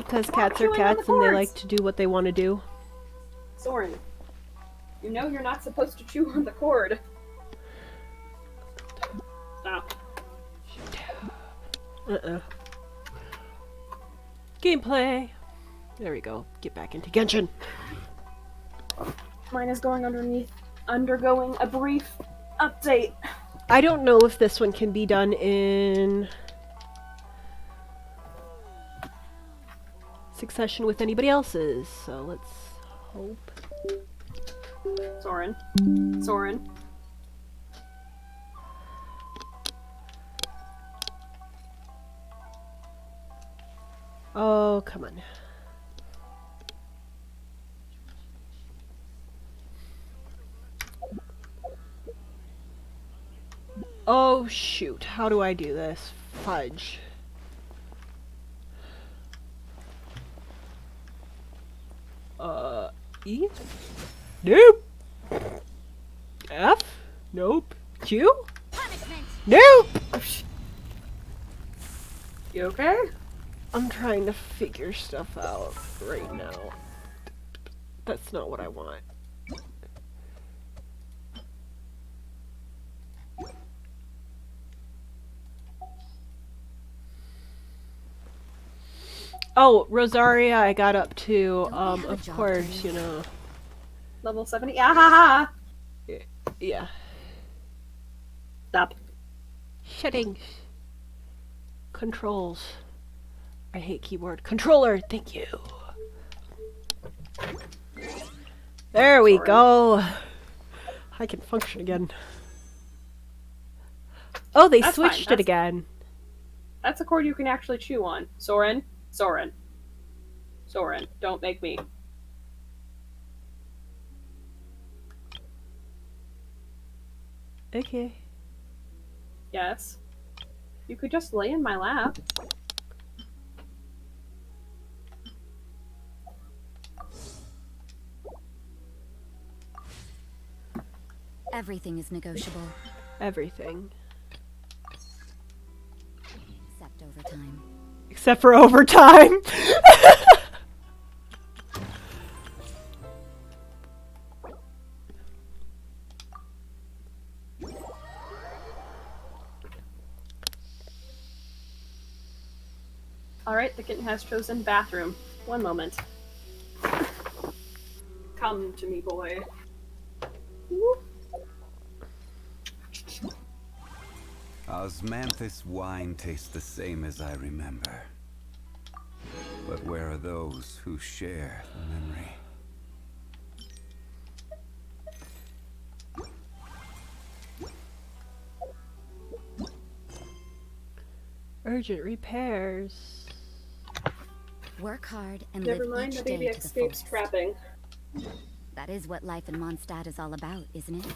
Because Stop cats are chewing on the cats and they like cords! to do what they want to do. Soren, you know you're not supposed to chew on the cord. Stop. Gameplay. There we go. Get back into Genshin. Mine is undergoing a brief update. I don't know if this one can be done in succession with anybody else's, so let's hope. Soren. Soren. Oh, come on. Oh, shoot. How do I do this? Fudge. E? Nope. F? Nope. Q? Punishment. Nope! You okay? I'm trying to figure stuff out right now. That's not what I want. Oh, Rosaria, I got up to, Don't we have a of job course, to you do? know. Level 70. Ah ha ha! Yeah. Stop. Settings. Controls. I hate keyboard. Controller, thank you. There we Sorry. go. I can function again. Oh, they That's fine. switched it again. That's a cord you can actually chew on. Soren. Soren. Soren. Don't make me. Okay. Yes. You could just lay in my lap. Everything is negotiable, Everything. except overtime. Except for overtime. Alright, the kitten has chosen bathroom. One moment. Come to me, boy. Whoop. Osmanthus wine tastes the same as I remember. But where are those who share the memory? Urgent repairs. Work hard and Never live mind, each the day baby to the escapes fullest. trapping. That is what life in Mondstadt is all about, isn't it?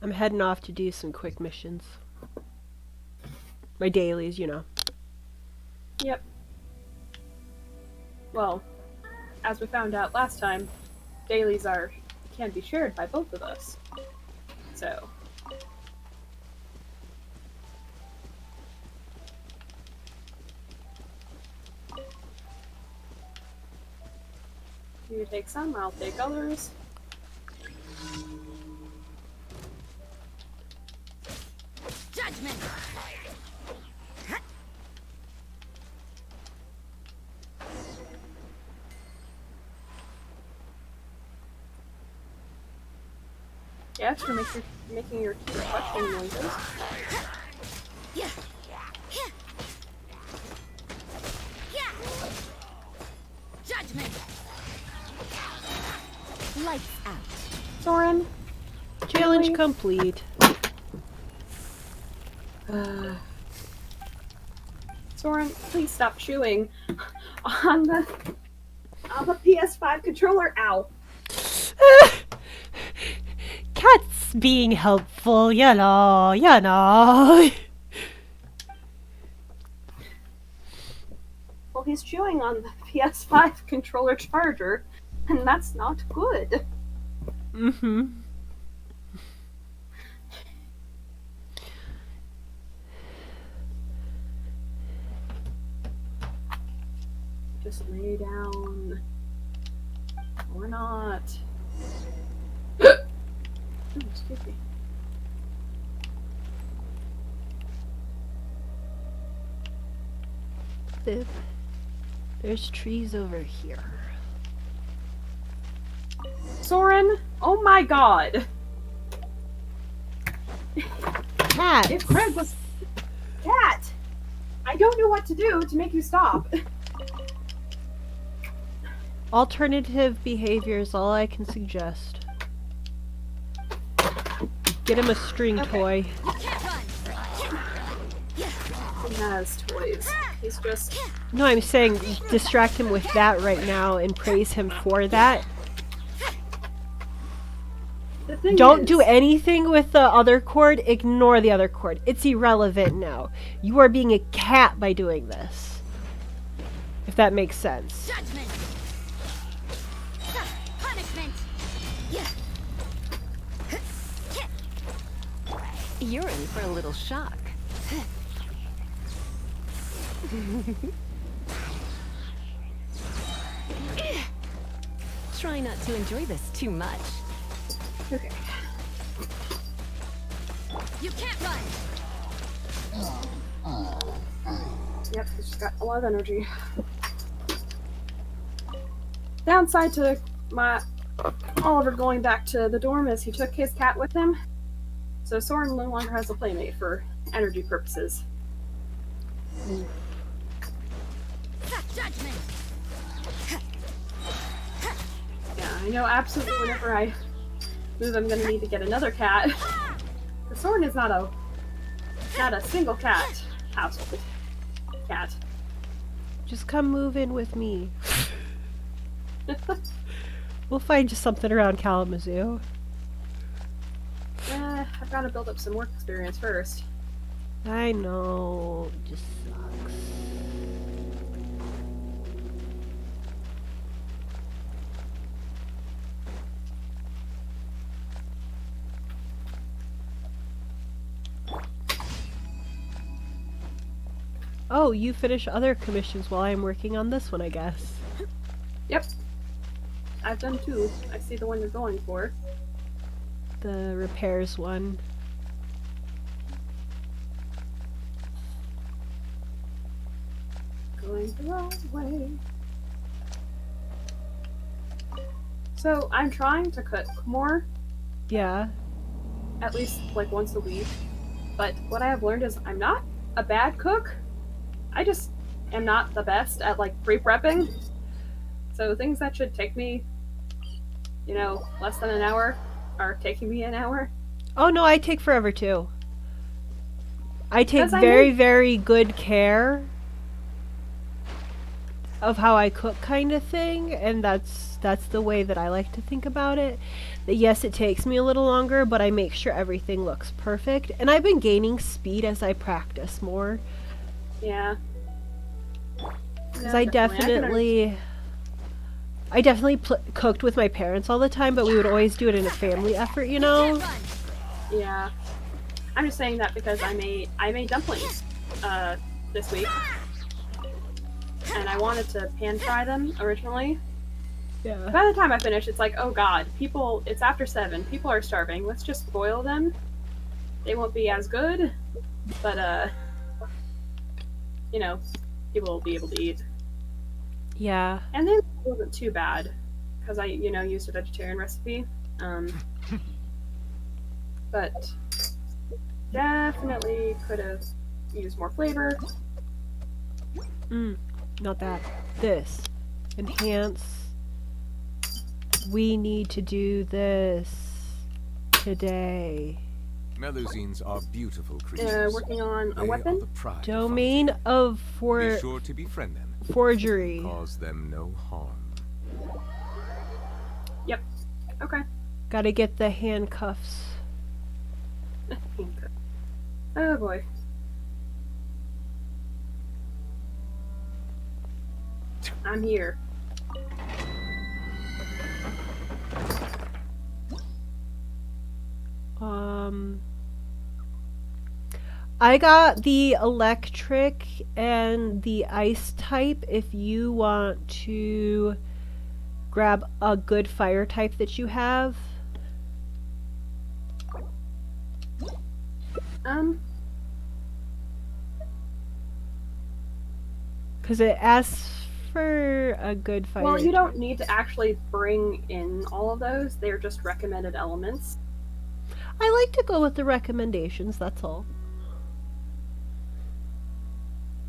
I'm heading off to do some quick missions. My dailies, you know. Yep. Well, as we found out last time, dailies can be shared by both of us. So. You take some, I'll take others. Judgment! Yes, you're making your cute touching noises. Yeah. Judgment! Lights out. Soren. Challenge Really? complete. Soren, please stop chewing on the PS5 controller. Ow. Cat's being helpful, you know, you know. Well, he's chewing on the PS5 controller charger, and that's not good. Mm-hmm. Just lay down. Or not. Oh, excuse me. There's trees over here. Soren, oh my god. Cat! If Craig was... Cat! I don't know what to do to make you stop. Alternative behavior is all I can suggest. Get him a string toy. He has toys. He's just... No, I'm saying distract him with that right now and praise him for that. The thing Don't is, do anything with the other cord. Ignore the other cord. It's irrelevant now. You are being a cat by doing this. If that makes sense. Judgment. Punishment. You're in for a little shock. Try not to enjoy this too much. Okay. You can't run. Yep, he's just got a lot of energy. Downside to my Oliver going back to the dorm is he took his cat with him. So Soren no longer has a playmate for energy purposes. Judgment. Yeah, I know absolutely whenever I move I'm gonna need to get another cat. The Soren is not a single cat household cat. Just come move in with me. We'll find you something around Kalamazoo. I've got to build up some work experience first. I know. It just sucks. Oh, you finish other commissions while I'm working on this one, I guess. Yep. I've done two. I see the one you're going for. The repairs one. Going the wrong way. So, I'm trying to cook more, Yeah. at least like once a week. But what I have learned is I'm not a bad cook. I just am not the best at like pre-prepping. So things that should take me, less than an hour are taking me an hour. Oh no, I take forever too. I take 'Cause I very, make- very good care of how I cook kind of thing, and that's the way that I like to think about it. That yes, it takes me a little longer, but I make sure everything looks perfect. And I've been gaining speed as I practice more. Yeah. Because Yeah, I definitely. definitely cooked with my parents all the time, but we would always do it in a family effort, you know? Yeah. I'm just saying that because I made dumplings this week. And I wanted to pan fry them originally. Yeah. By the time I finish, it's like, oh god, it's after 7. People are starving. Let's just boil them. They won't be as good, but, people will be able to eat. Yeah. And then it wasn't too bad, because I, used a vegetarian recipe. But definitely could have used more flavor. Not that. This. Enhance. We need to do this today. Melusines are beautiful creatures. Working on a They weapon? are the pride of Domain of Be sure to befriend them. forgery. Cause them no harm. Yep. Okay. Gotta get the handcuffs. Oh boy. I'm here. I got the electric and the ice type if you want to grab a good fire type that you have. Because it asks for a good fire Well, you type. don't need to actually bring in all of those. They're just recommended elements. I like to go with the recommendations, that's all.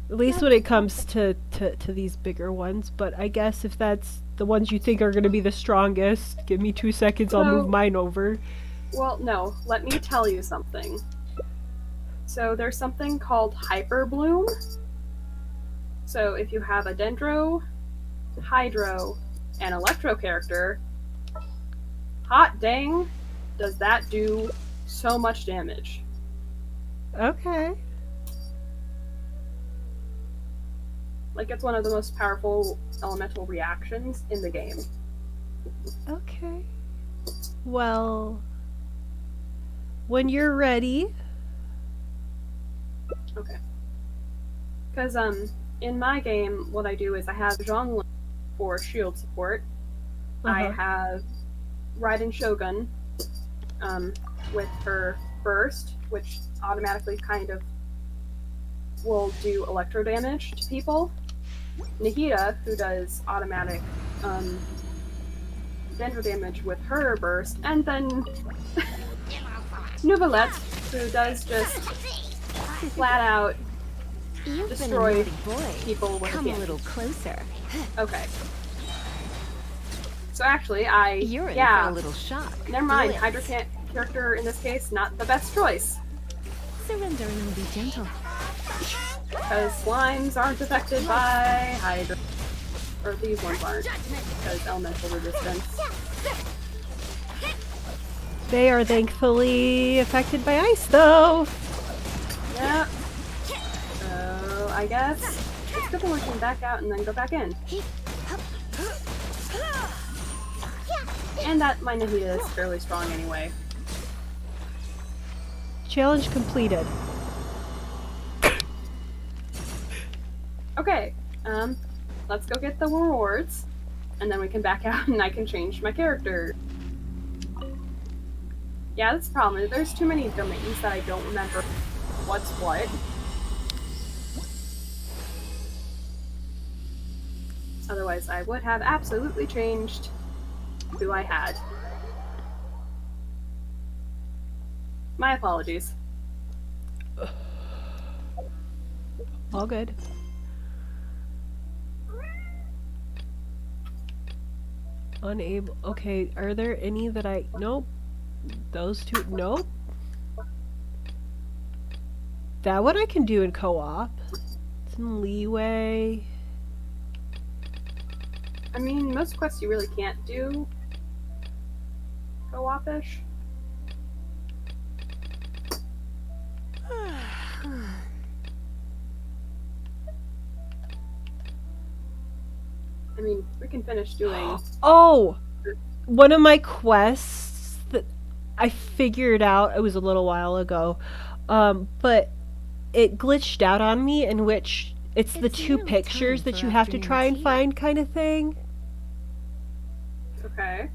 At least when it comes to these bigger ones, but I guess if that's the ones you think are going to be the strongest, give me 2 seconds, I'll move So- mine over. Well, no, let me tell you something. So there's something called Hyper Bloom. So if you have a Dendro, Hydro, and Electro character, hot dang, does that do so much damage. Okay. Like, it's one of the most powerful elemental reactions in the game. Okay. Well, when you're ready. Okay. Because, in my game, what I do is I have Zhongli for shield support. I have Raiden Shogun, with her burst, which automatically kind of will do electro damage to people. Nahida, who does automatic, Dendro damage with her burst, and then Nuvalet, who does just flat out You've destroy been a naughty boy. people with Come a a cannon. little closer. Okay. So actually, You're in for a little shock. Never mind, Blitz. Hydra character in this case, not the best choice. Surrender and be gentle. Because slimes aren't affected by Hydra. Or these ones aren't, because elemental resistance. They are thankfully affected by ice, though. Yep. So, I guess it's good that we can back out and then go back in. And that my Nahida is fairly strong anyway. Challenge completed. Okay, let's go get the rewards, and then we can back out and I can change my character. Yeah, that's the problem. There's too many domains that I don't remember what's what. Otherwise, I would have absolutely changed who I had. My apologies. All good. Unable. Okay, are there any that I. Nope. Those two. Nope. That one I can do in co op. Some leeway. I mean, most quests you really can't do co-op-ish. I mean, we can finish doing... Oh! One of my quests that I figured out, it was a little while ago, but it glitched out on me, in which it's the It's two nearly pictures time that for you have to afternoon try and tea. find kind of thing. Okay.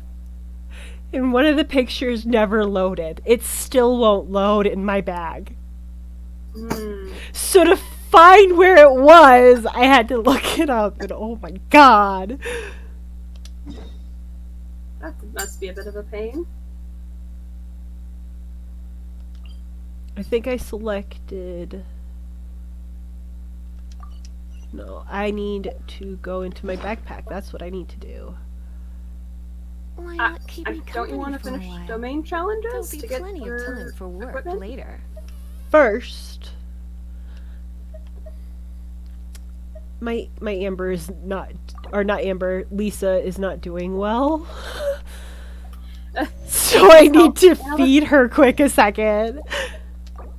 And one of the pictures never loaded. It still won't load in my bag. Hmm. So to find where it was, I had to look it up, and oh my god. That must be a bit of a pain. I think I selected... No, I need to go into my backpack. That's what I need to do. Why not keep me Don't you want to company for a finish while? domain challenges There'll be to get plenty of your time for work equipment? later. First, my Amber is not, or not Amber, Lisa is not doing well. So I need to feed her quick a second.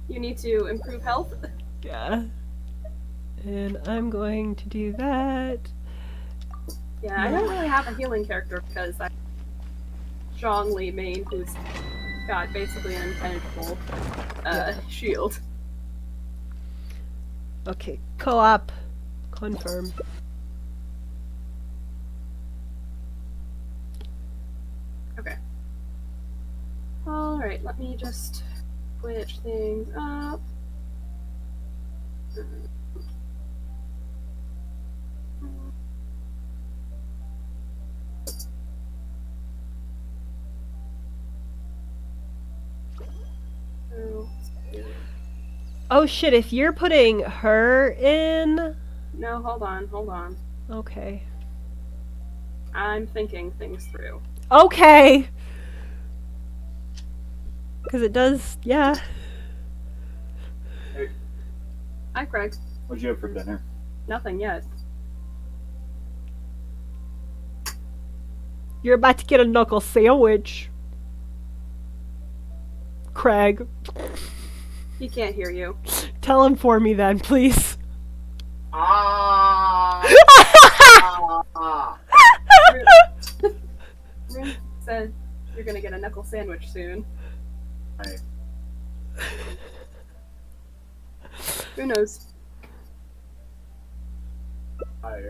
You need to improve health. Yeah. And I'm going to do that. Yeah, I don't really have a healing character because I Zhongli main, who's got basically an impenetrable shield. Okay, co-op. Confirm. Okay. Alright, let me just switch things up. Oh shit, if you're putting her in... No, hold on. Okay. I'm thinking things through. Okay! Because it does, yeah. Hey, Hi, Craig. what'd you have for dinner? Nothing yet. You're about to get a knuckle sandwich. Craig. He can't hear you. Tell him for me then, please. Ah! Ruth said you're gonna get a knuckle sandwich soon. Hey, Who knows? hi.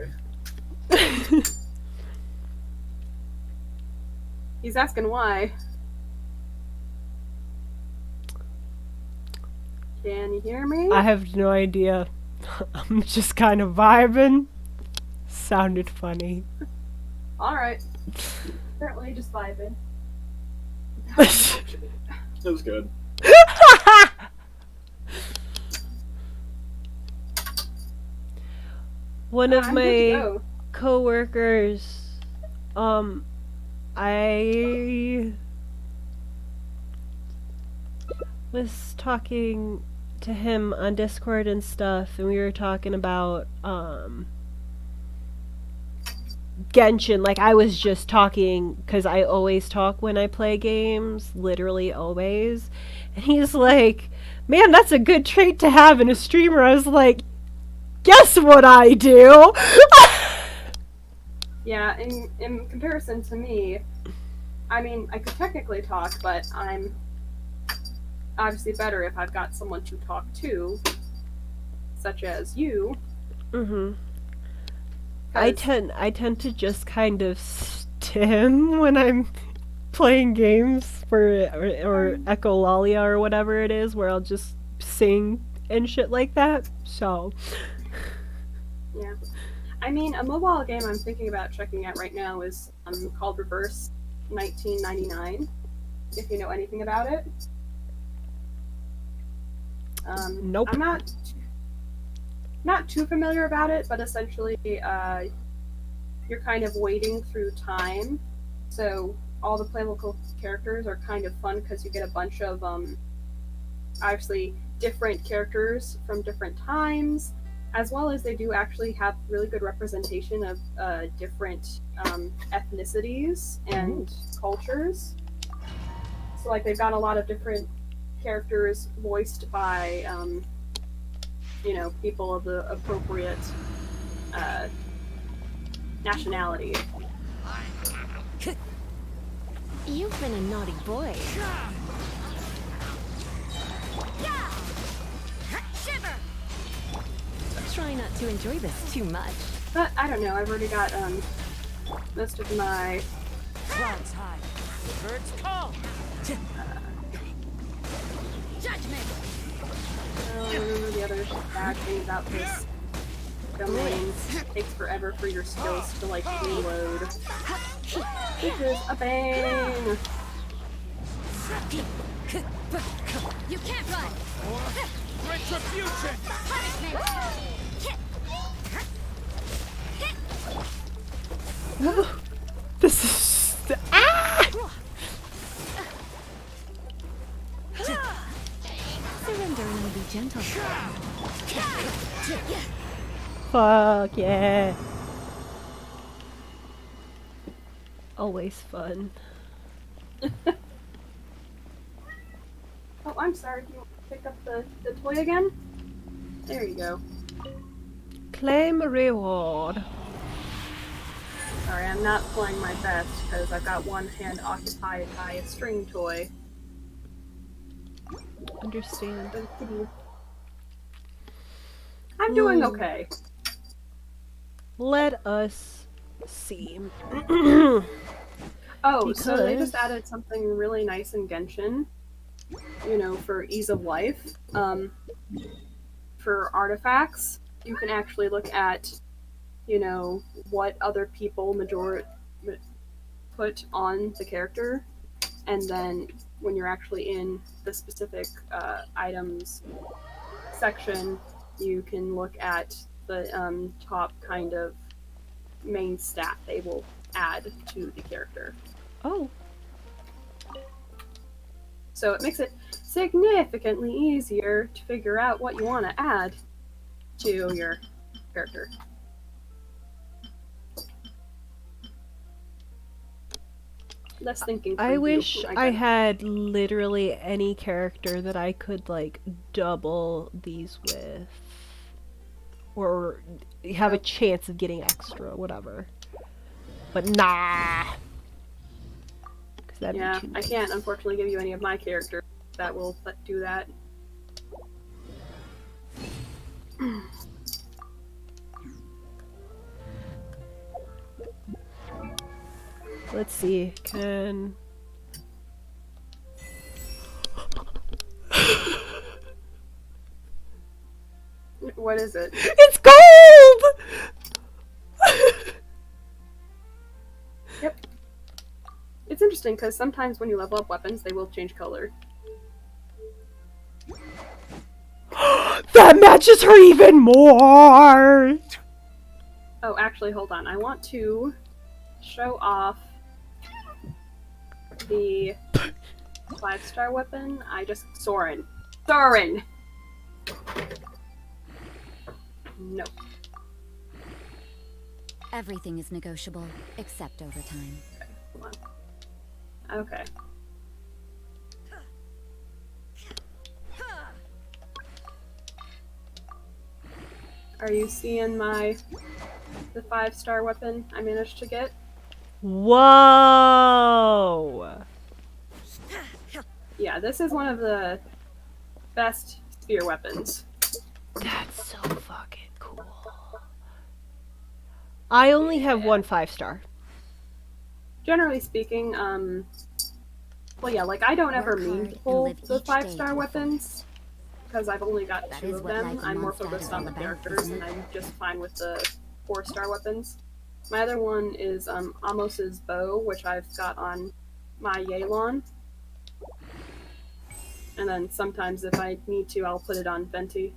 He's asking why. Can you hear me? I have no idea. I'm just kind of vibing. Sounded funny. Alright. Apparently just vibing. It was good. One of I'm good to my go. coworkers, I was talking to him on Discord and stuff, and we were talking about, Genshin. Like, I was just talking, because I always talk when I play games, literally always, and he's like, man, that's a good trait to have in a streamer. I was like, guess what I do? Yeah, in comparison to me, I mean, I could technically talk, but I'm obviously better if I've got someone to talk to, such as you. Mm-hmm. I 'cause- tend to just kind of stim when I'm playing games or echolalia or whatever it is, where I'll just sing and shit like that. So Yeah. I mean, a mobile game I'm thinking about checking out right now is called Reverse 1999, if you know anything about it. Nope. I'm not too familiar about it, but essentially you're kind of wading through time. So all the playable characters are kind of fun because you get a bunch of obviously different characters from different times, as well as they do actually have really good representation of different ethnicities and cultures. So like they've got a lot of different characters voiced by people of the appropriate nationality. You've been a naughty boy. Try not to enjoy this too much. But I don't know, I've already got most of my Clouds high. Birds call. Judgment. the other bad thing about this domain takes forever for your skills to like reload. Which is a bang. You can't run. Retribution. Punishment. this is Surrender and be gentle. fuck yeah. Always fun. Oh, I'm sorry, do you want to pick up the toy again? There you go. Claim reward. Sorry, I'm not playing my best because I've got one hand occupied by a string toy. Understand. I'm doing okay. Let us see. Oh, so they just Because- added something really nice in Genshin, you know, for ease of life. For artifacts, you can actually look at, you know, what other people put on the character, and then when you're actually in the specific items section, you can look at the top kind of main stat they will add to the character. Oh, So it makes it significantly easier to figure out what you want to add to your character. Less thinking for I you, wish I guess. had literally any character that I could like double these with, or have a chance of getting extra, whatever. But nah, 'cause that'd Yeah, be too I nice. can't unfortunately give you any of my characters that will do that. Let's see. Can What is it? it's gold? Yep. It's interesting because sometimes when you level up weapons, they will change color. That matches her even more. Oh, actually, hold on. I want to show off the 5-star weapon. Soren. Soren! No. Everything is negotiable, except overtime. Hold on. Okay. Are you seeing the 5-star weapon I managed to get? Whoa. Yeah, this is one of the best spear weapons. That's so fucking cool. I only have one 5-star. Generally speaking, well, yeah, like I don't ever Work mean hard to and pull live the each day 5-star to the weapons because I've only got That 2 is of what them. life in I'm more Mondstadt focused is on all the about, characters, isn't and it? I'm just fine with the 4-star weapons. My other one is Amos's bow, which I've got on my Yelan. And then sometimes if I need to, I'll put it on Venti.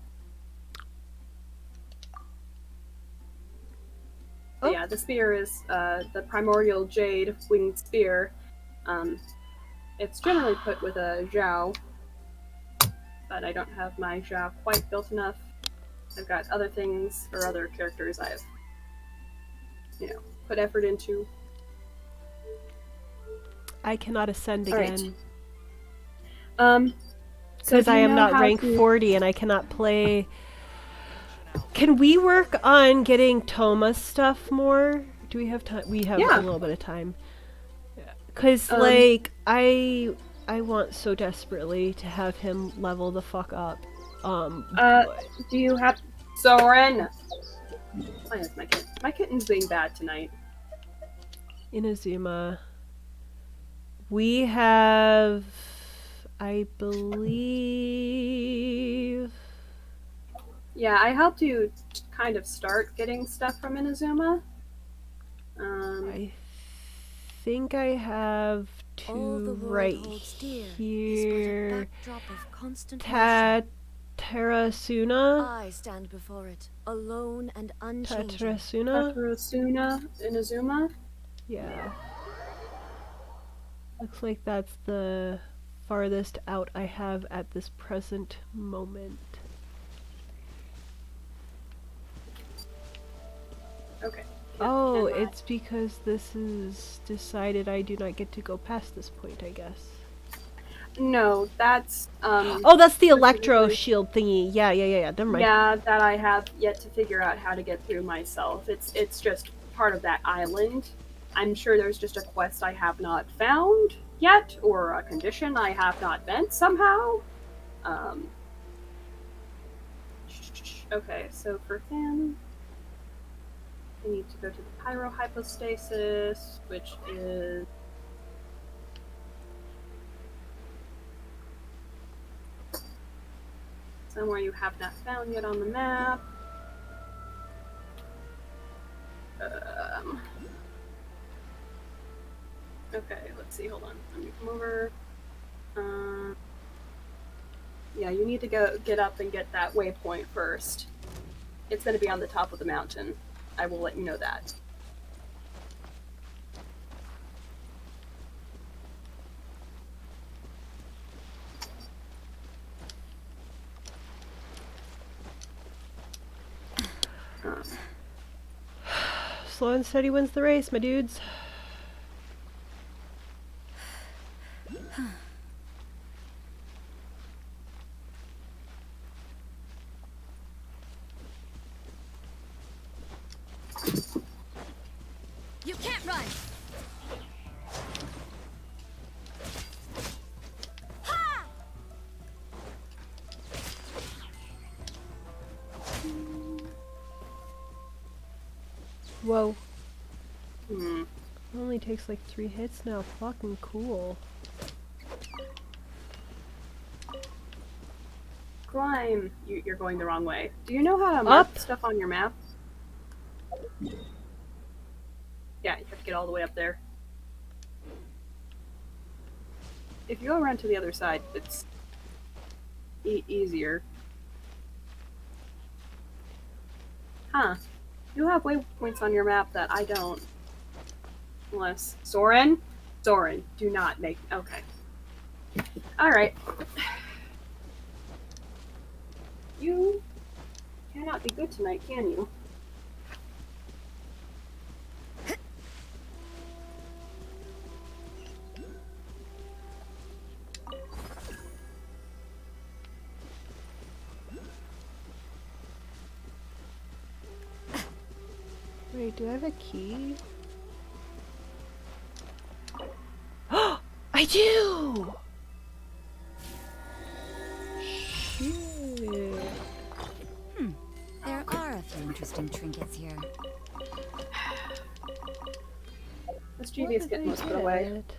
Oh. Yeah, the spear is the Primordial Jade Winged Spear. It's generally put with a Zhao, but I don't have my Zhao quite built enough. I've got other things or other characters I've, put effort into. I cannot ascend All right. again. So Because do I you am know not how rank to- 40 and I cannot play. Can we work on getting Toma's stuff more? Do we have time? We have Yeah. a little bit of time. Because, Um, I want so desperately to have him level the fuck up. Do you have Soren? Why is my kitten? My kitten's being bad tonight. Inazuma. We have, I believe. Yeah, I helped you kind of start getting stuff from Inazuma. I think I have All the two world right holds dear is but a here. backdrop of constant motion. Tatarasuna? I stand before it, alone and unchanging. Tatarasuna? Tatarasuna, Inazuma. Yeah. Looks like that's the farthest out I have at this present moment. Okay. Oh, Can I- it's because this is decided I do not get to go past this point, I guess. No, that's Oh, that's the electro specifically- shield thingy. Yeah. Never mind. Yeah, that I have yet to figure out how to get through myself. It's just part of that island. I'm sure there's just a quest I have not found yet, or a condition I have not bent somehow. Okay, so for him, we need to go to the pyrohypostasis, which is somewhere you have not found yet on the map. Okay, let's see. Hold on. Let me come over. Yeah, you need to get up and get that waypoint first. It's going to be on the top of the mountain. I will let you know that. Slow and steady wins the race, my dudes. You can't run! Ha! Whoa. Hmm. It only takes like 3 hits now. Fucking cool. Climb. You're going the wrong way. Do you know how to mark Up? stuff on your map? Yeah, you have to get all the way up there. If you go around to the other side, it's easier. Huh. You have waypoints on your map that I don't. Unless... Soren? Soren, do not make... Okay. Alright. You cannot be good tonight, can you? Wait, do I have a key? I do! Shit. There are a few interesting trinkets here. This What GV is did getting I most of it away. get?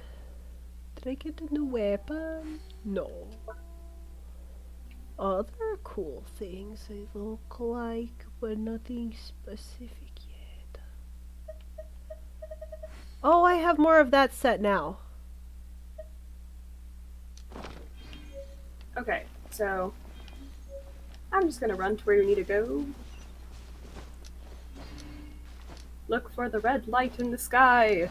Did I get a new weapon? No. Other cool things they look like, but nothing specific yet. Oh, I have more of that set now. Okay, so I'm just gonna run to where you need to go. Look for the red light in the sky.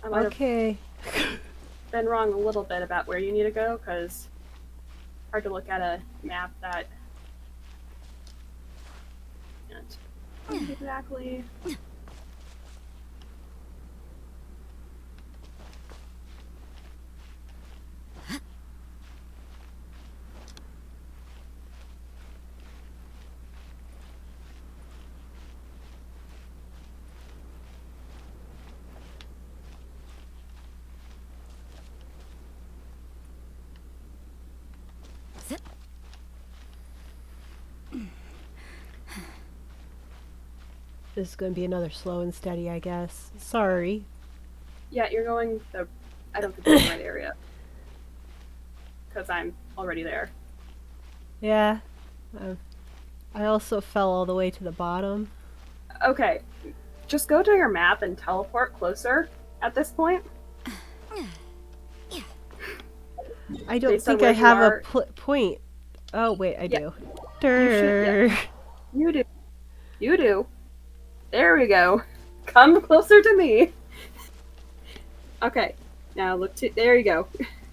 I might have Okay. been wrong a little bit about where you need to go, because hard to look at a map that can't exactly. Zip. This is going to be another slow and steady, I guess. Sorry. Yeah, you're going the. I don't think you're in the right area. Because I'm already there. Yeah. I also fell all the way to the bottom. Okay, just go to your map and teleport closer at this point. I don't Based on think where I you have are- a point. Oh, wait, I Yeah. do. should, Durr. You do. You do. There we go. Come closer to me. Okay, now look to. There you go.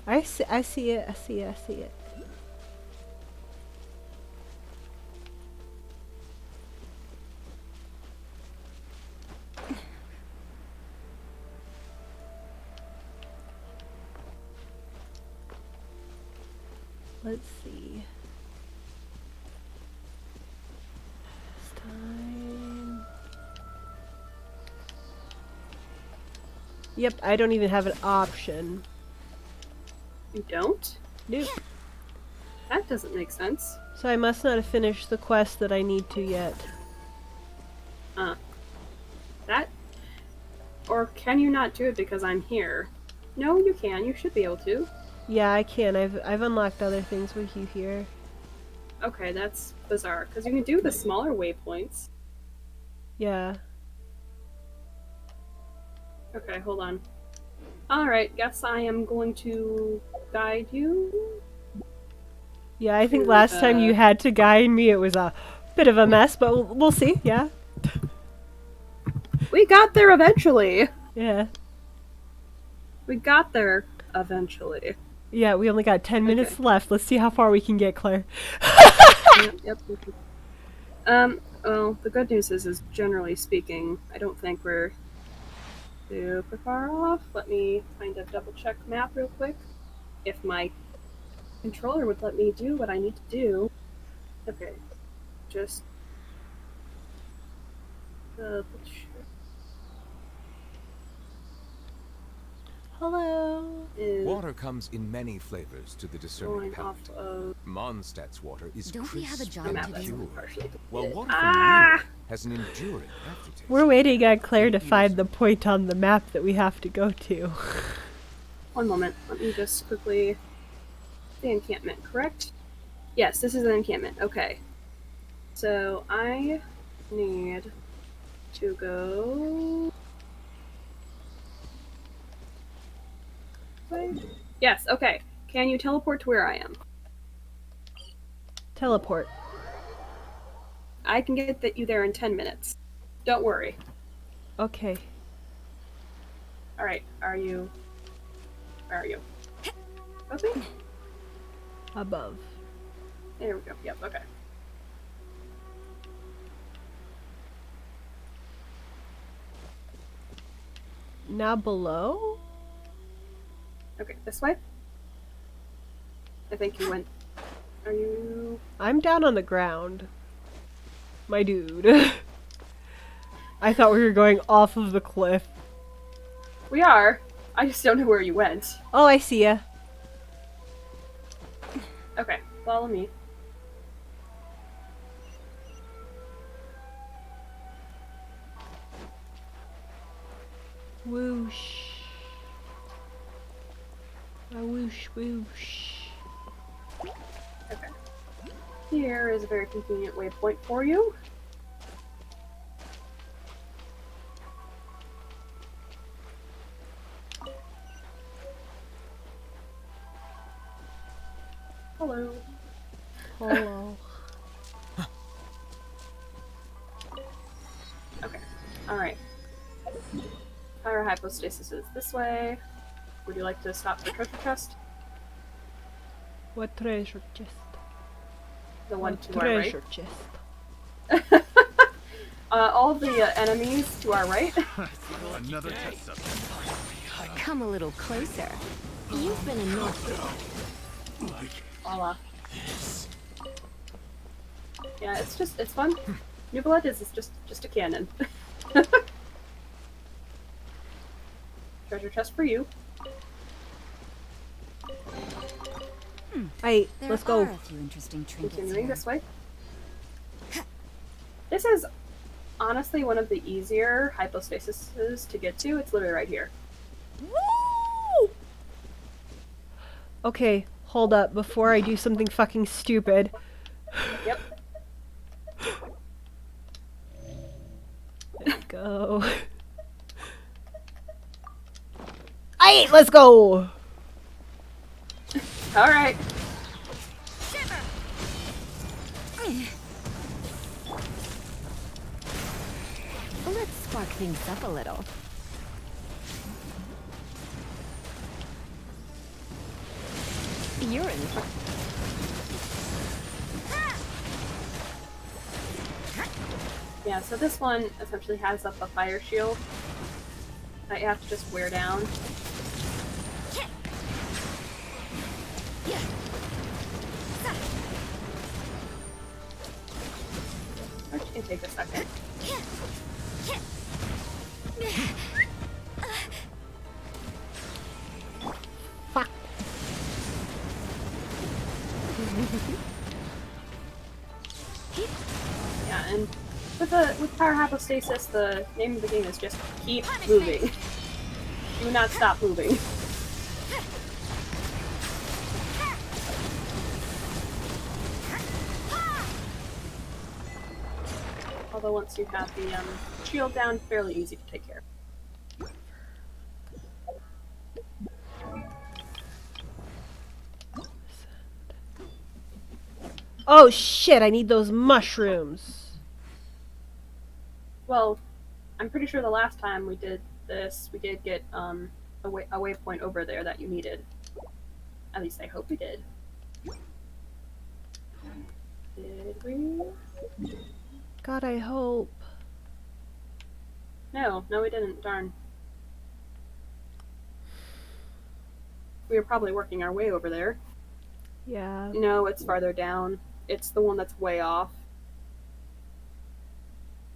I see it, I see it, I see it. Let's see. This time. Yep, I don't even have an option. You don't? Nope. That doesn't make sense. So I must not have finished the quest that I need to yet. That? Or can you not do it because I'm here? No, you can. You should be able to. Yeah, I can. I've unlocked other things with you here. Okay, that's bizarre, because you can do the smaller waypoints. Yeah. Okay, hold on. Alright, guess I am going to guide you. Yeah, I think last time you had to guide me, it was a bit of a mess, but we'll see. Yeah. We got there eventually! Yeah. We got there eventually. Yeah, we only got 10 minutes left. Let's see how far we can get, Claire. Yep. Well, the good news is generally speaking, I don't think we're super far off. Let me kind of double check map real quick. If my controller would let me do what I need to do. Okay. Just double check. Hello. Is Water comes in many flavors to the discerning going off palate. of Mondstadt's water is Don't we have a crisp job the and map to that's do? pure, partially while completed. water from Europe has an enduring aftertaste. We're waiting on Claire to find the point on the map that we have to go to. One moment. Let me just quickly... The encampment, correct? Yes, this is an encampment. Okay. So, I need to go... Wait. Yes, okay. Can you teleport to where I am? Teleport. I can get you there in 10 minutes. Don't worry. Okay. Alright, are you... Where are you? Okay. Above. There we go. Yep, okay. Now below? Okay, this way? I think you went... Are you... I'm down on the ground. My dude. I thought we were going off of the cliff. We are. I just don't know where you went. Oh, I see ya. Okay, follow me. Whoosh. A whoosh whoosh. Okay. Here is a very convenient waypoint for you. Hello. Hello. Okay. Alright. Fire hypostasis is this way. Would you like to stop the treasure chest? What treasure chest? The one What to our right. treasure chest? All of the enemies to our right. Another test subject. Come a little closer. You've been a naughty. Voila. Yeah, it's fun. New Blood is just a cannon. Treasure chest for you. Hey, There let's are go. a few interesting trinkets Continuing here. this way. This is honestly one of the easier hypostasises to get to. It's literally right here. Woo! Okay, hold up before I do something fucking stupid. Yep. There we go. Hey, let's go! Alright. Let's spark things up a little. You're in for... Yeah, so this one essentially has up a fire shield that you have to just wear down. Which can take a second. Fuck. Vampire hypostasis, the name of the game is just keep moving. Do not stop moving. Although once you have the shield down, fairly easy to take care of. Oh shit, I need those mushrooms. Well, I'm pretty sure the last time we did this, we did get a waypoint over there that you needed. At least I hope we did. Did we? God, I hope. No, we didn't. Darn. We were probably working our way over there. Yeah. No, it's farther down. It's the one that's way off.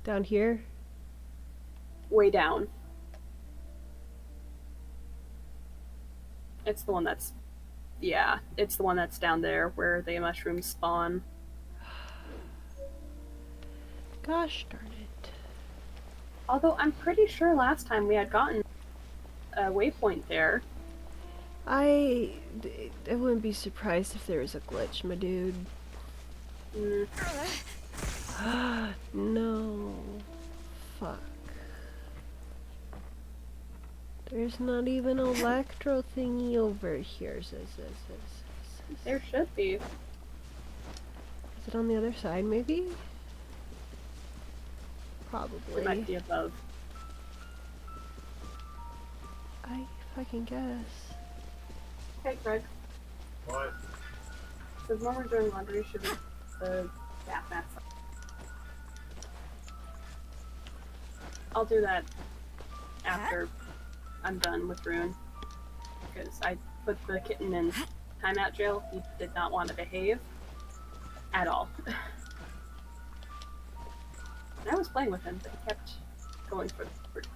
Down here? Way down. It's the one that's... Yeah, it's the one that's down there where the mushrooms spawn. Gosh darn it. Although I'm pretty sure last time we had gotten a waypoint there. I wouldn't be surprised if there was a glitch, my dude. Mm. No. Fuck. There's not even an electro thingy over here. There should be. Is it on the other side, maybe? Probably. It might be above. I fucking guess. Hey, Greg. What? So when we're doing laundry, should we the bath mats? I'll do that after I'm done with Rune. Because I put the kitten in timeout jail. He did not want to behave. At all. And I was playing with him, but he kept going for the bird.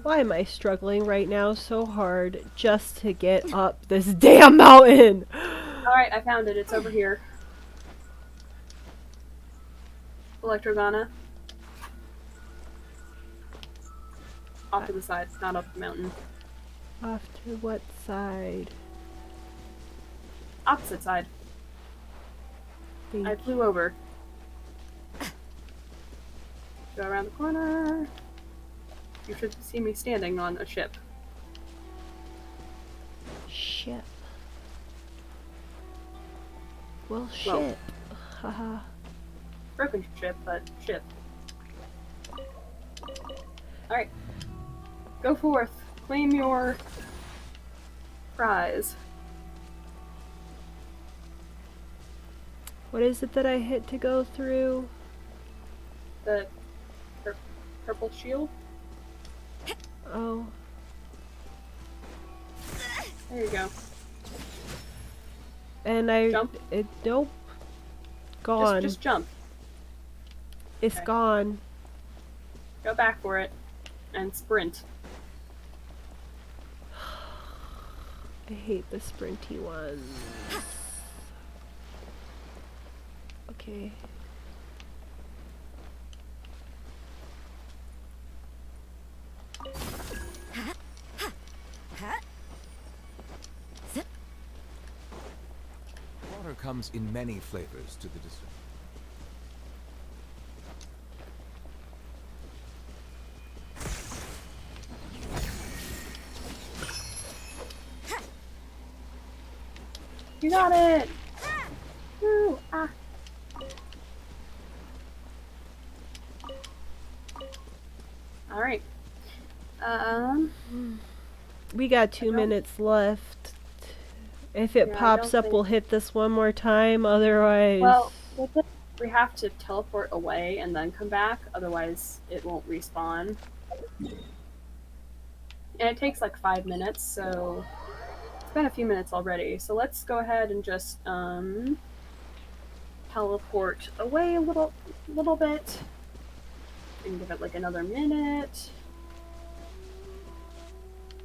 Why am I struggling right now so hard just to get up this damn mountain? Alright, I found it. It's over here. Electrogana. Off to the side, not up the mountain. Off to what side? Opposite side. I flew over. Go around the corner. You should see me standing on a ship. Ship. Well, Well. ship. Haha. Broken ship, but ship. Alright. Go forth. Claim your prize. What is it that I hit to go through? The purple shield. Oh. There you go. And I... Jump. Nope. Gone. Just jump. It's okay. gone. Go back for it. And sprint. I hate the sprinty ones. Okay. Water comes in many flavors to the discernment. You got it! Woo! Ah! Alright. We got 2 minutes left. If it Yeah, I pops don't up, we'll think- hit this one more time. Otherwise... Well, with it, we have to teleport away and then come back, otherwise it won't respawn. And it takes like 5 minutes, so it's been a few minutes already. So let's go ahead and just teleport away a little bit. We can give it like another minute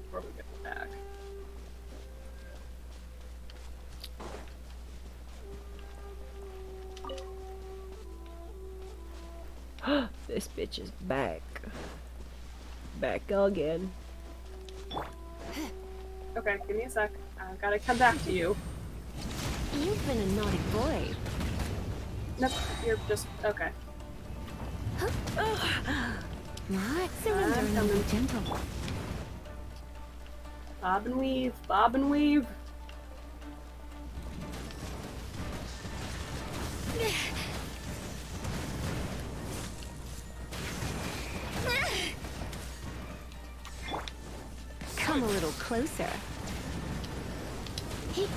before we get back. This bitch is back. Back again. Okay, give me a sec. I've gotta come back to you. You've been a naughty boy. Nope, you're just okay. What? Surrender and be gentle. Bob and weave, bob and weave. Come a little closer. Hey.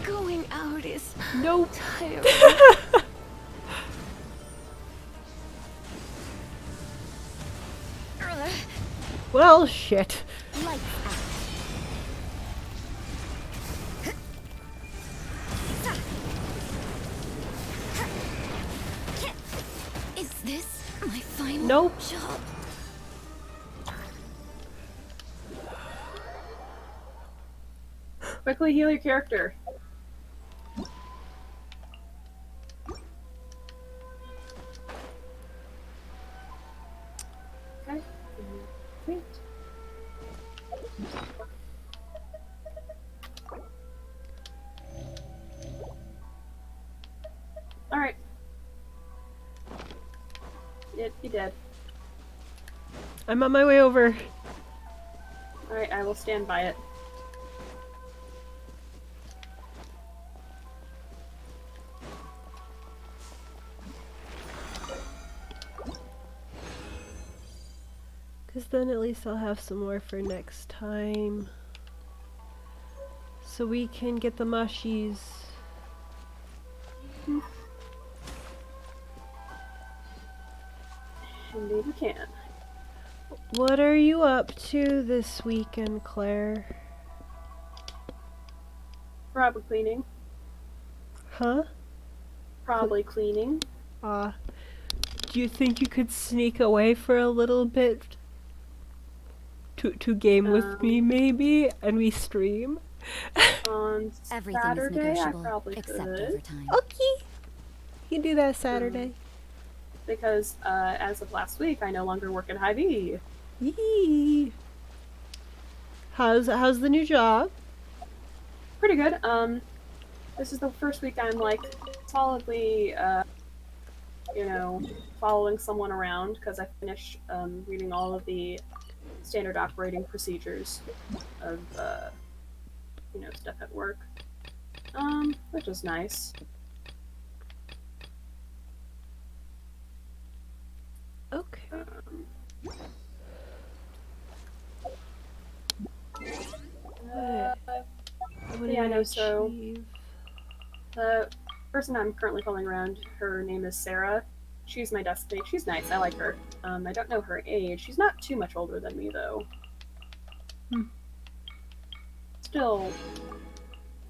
Going out is Nope. tiring. Well, shit. Lights out. Is this my final Nope. job? Quickly heal your character. Okay. Sweet. Alright. You did. I'm on my way over. Alright, I will stand by it. Because then at least I'll have some more for next time. So we can get the mushies. Indeed we can. What are you up to this weekend, Claire? Probably cleaning. Huh? Probably cleaning. Do you think you could sneak away for a little bit? To game with me, maybe? And we stream? On Everything is Saturday, I negotiable, probably except could. overtime. Okay. You can do that Saturday. Because as of last week, I no longer work at Hy-Vee. Yee. How's the new job? Pretty good. This is the first week I'm like solidly, following someone around because I finished reading all of the standard operating procedures of, stuff at work. Which is nice. Okay. What did Yeah, I no, so achieve? the person I'm currently following around, her name is Sarah. She's my destiny. She's nice. I like her. I don't know her age. She's not too much older than me, though. Still,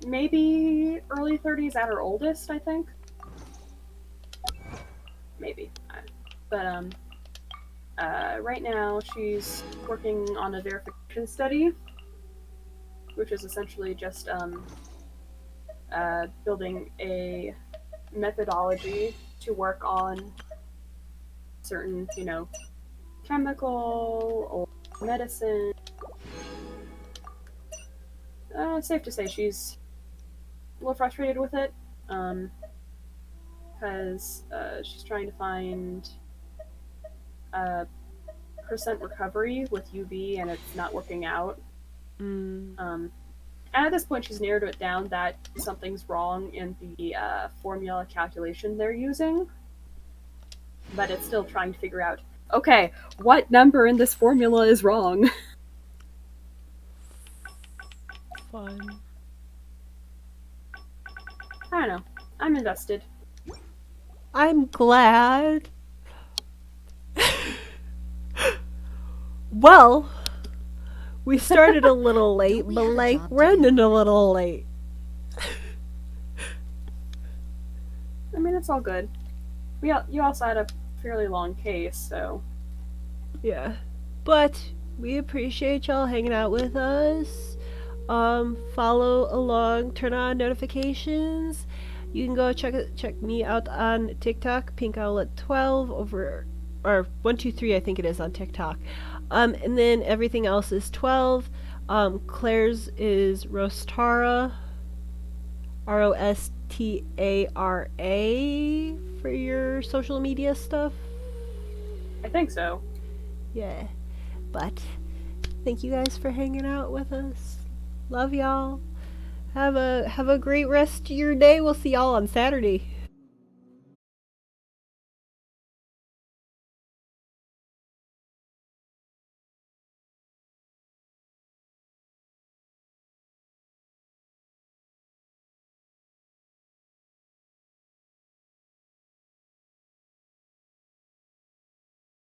maybe early 30s at her oldest, I think. Maybe. But, right now she's working on a verification study, which is essentially just, building a methodology to work on certain, chemical or medicine. Safe to say she's a little frustrated with it, because she's trying to find percent recovery with UV and it's not working out. And at this point, she's narrowed it down that something's wrong in the formula calculation they're using. But it's still trying to figure out, okay, what number in this formula is wrong? Fun. I don't know. I'm invested. I'm glad. Well, we started a little late, We but have a like job to we're do. ending a little late. I mean, it's all good. You also had a fairly long case, so Yeah. But We appreciate y'all hanging out with us. Follow along, turn on notifications. You can go check me out on TikTok, Pink Owlet 12 over, or 123 I think it is on TikTok. And then everything else is 12. Claire's is Rostara, Rostara for your social media stuff. I think so. Yeah. But thank you guys for hanging out with us. Love y'all. Have a great rest of your day. We'll see y'all on Saturday.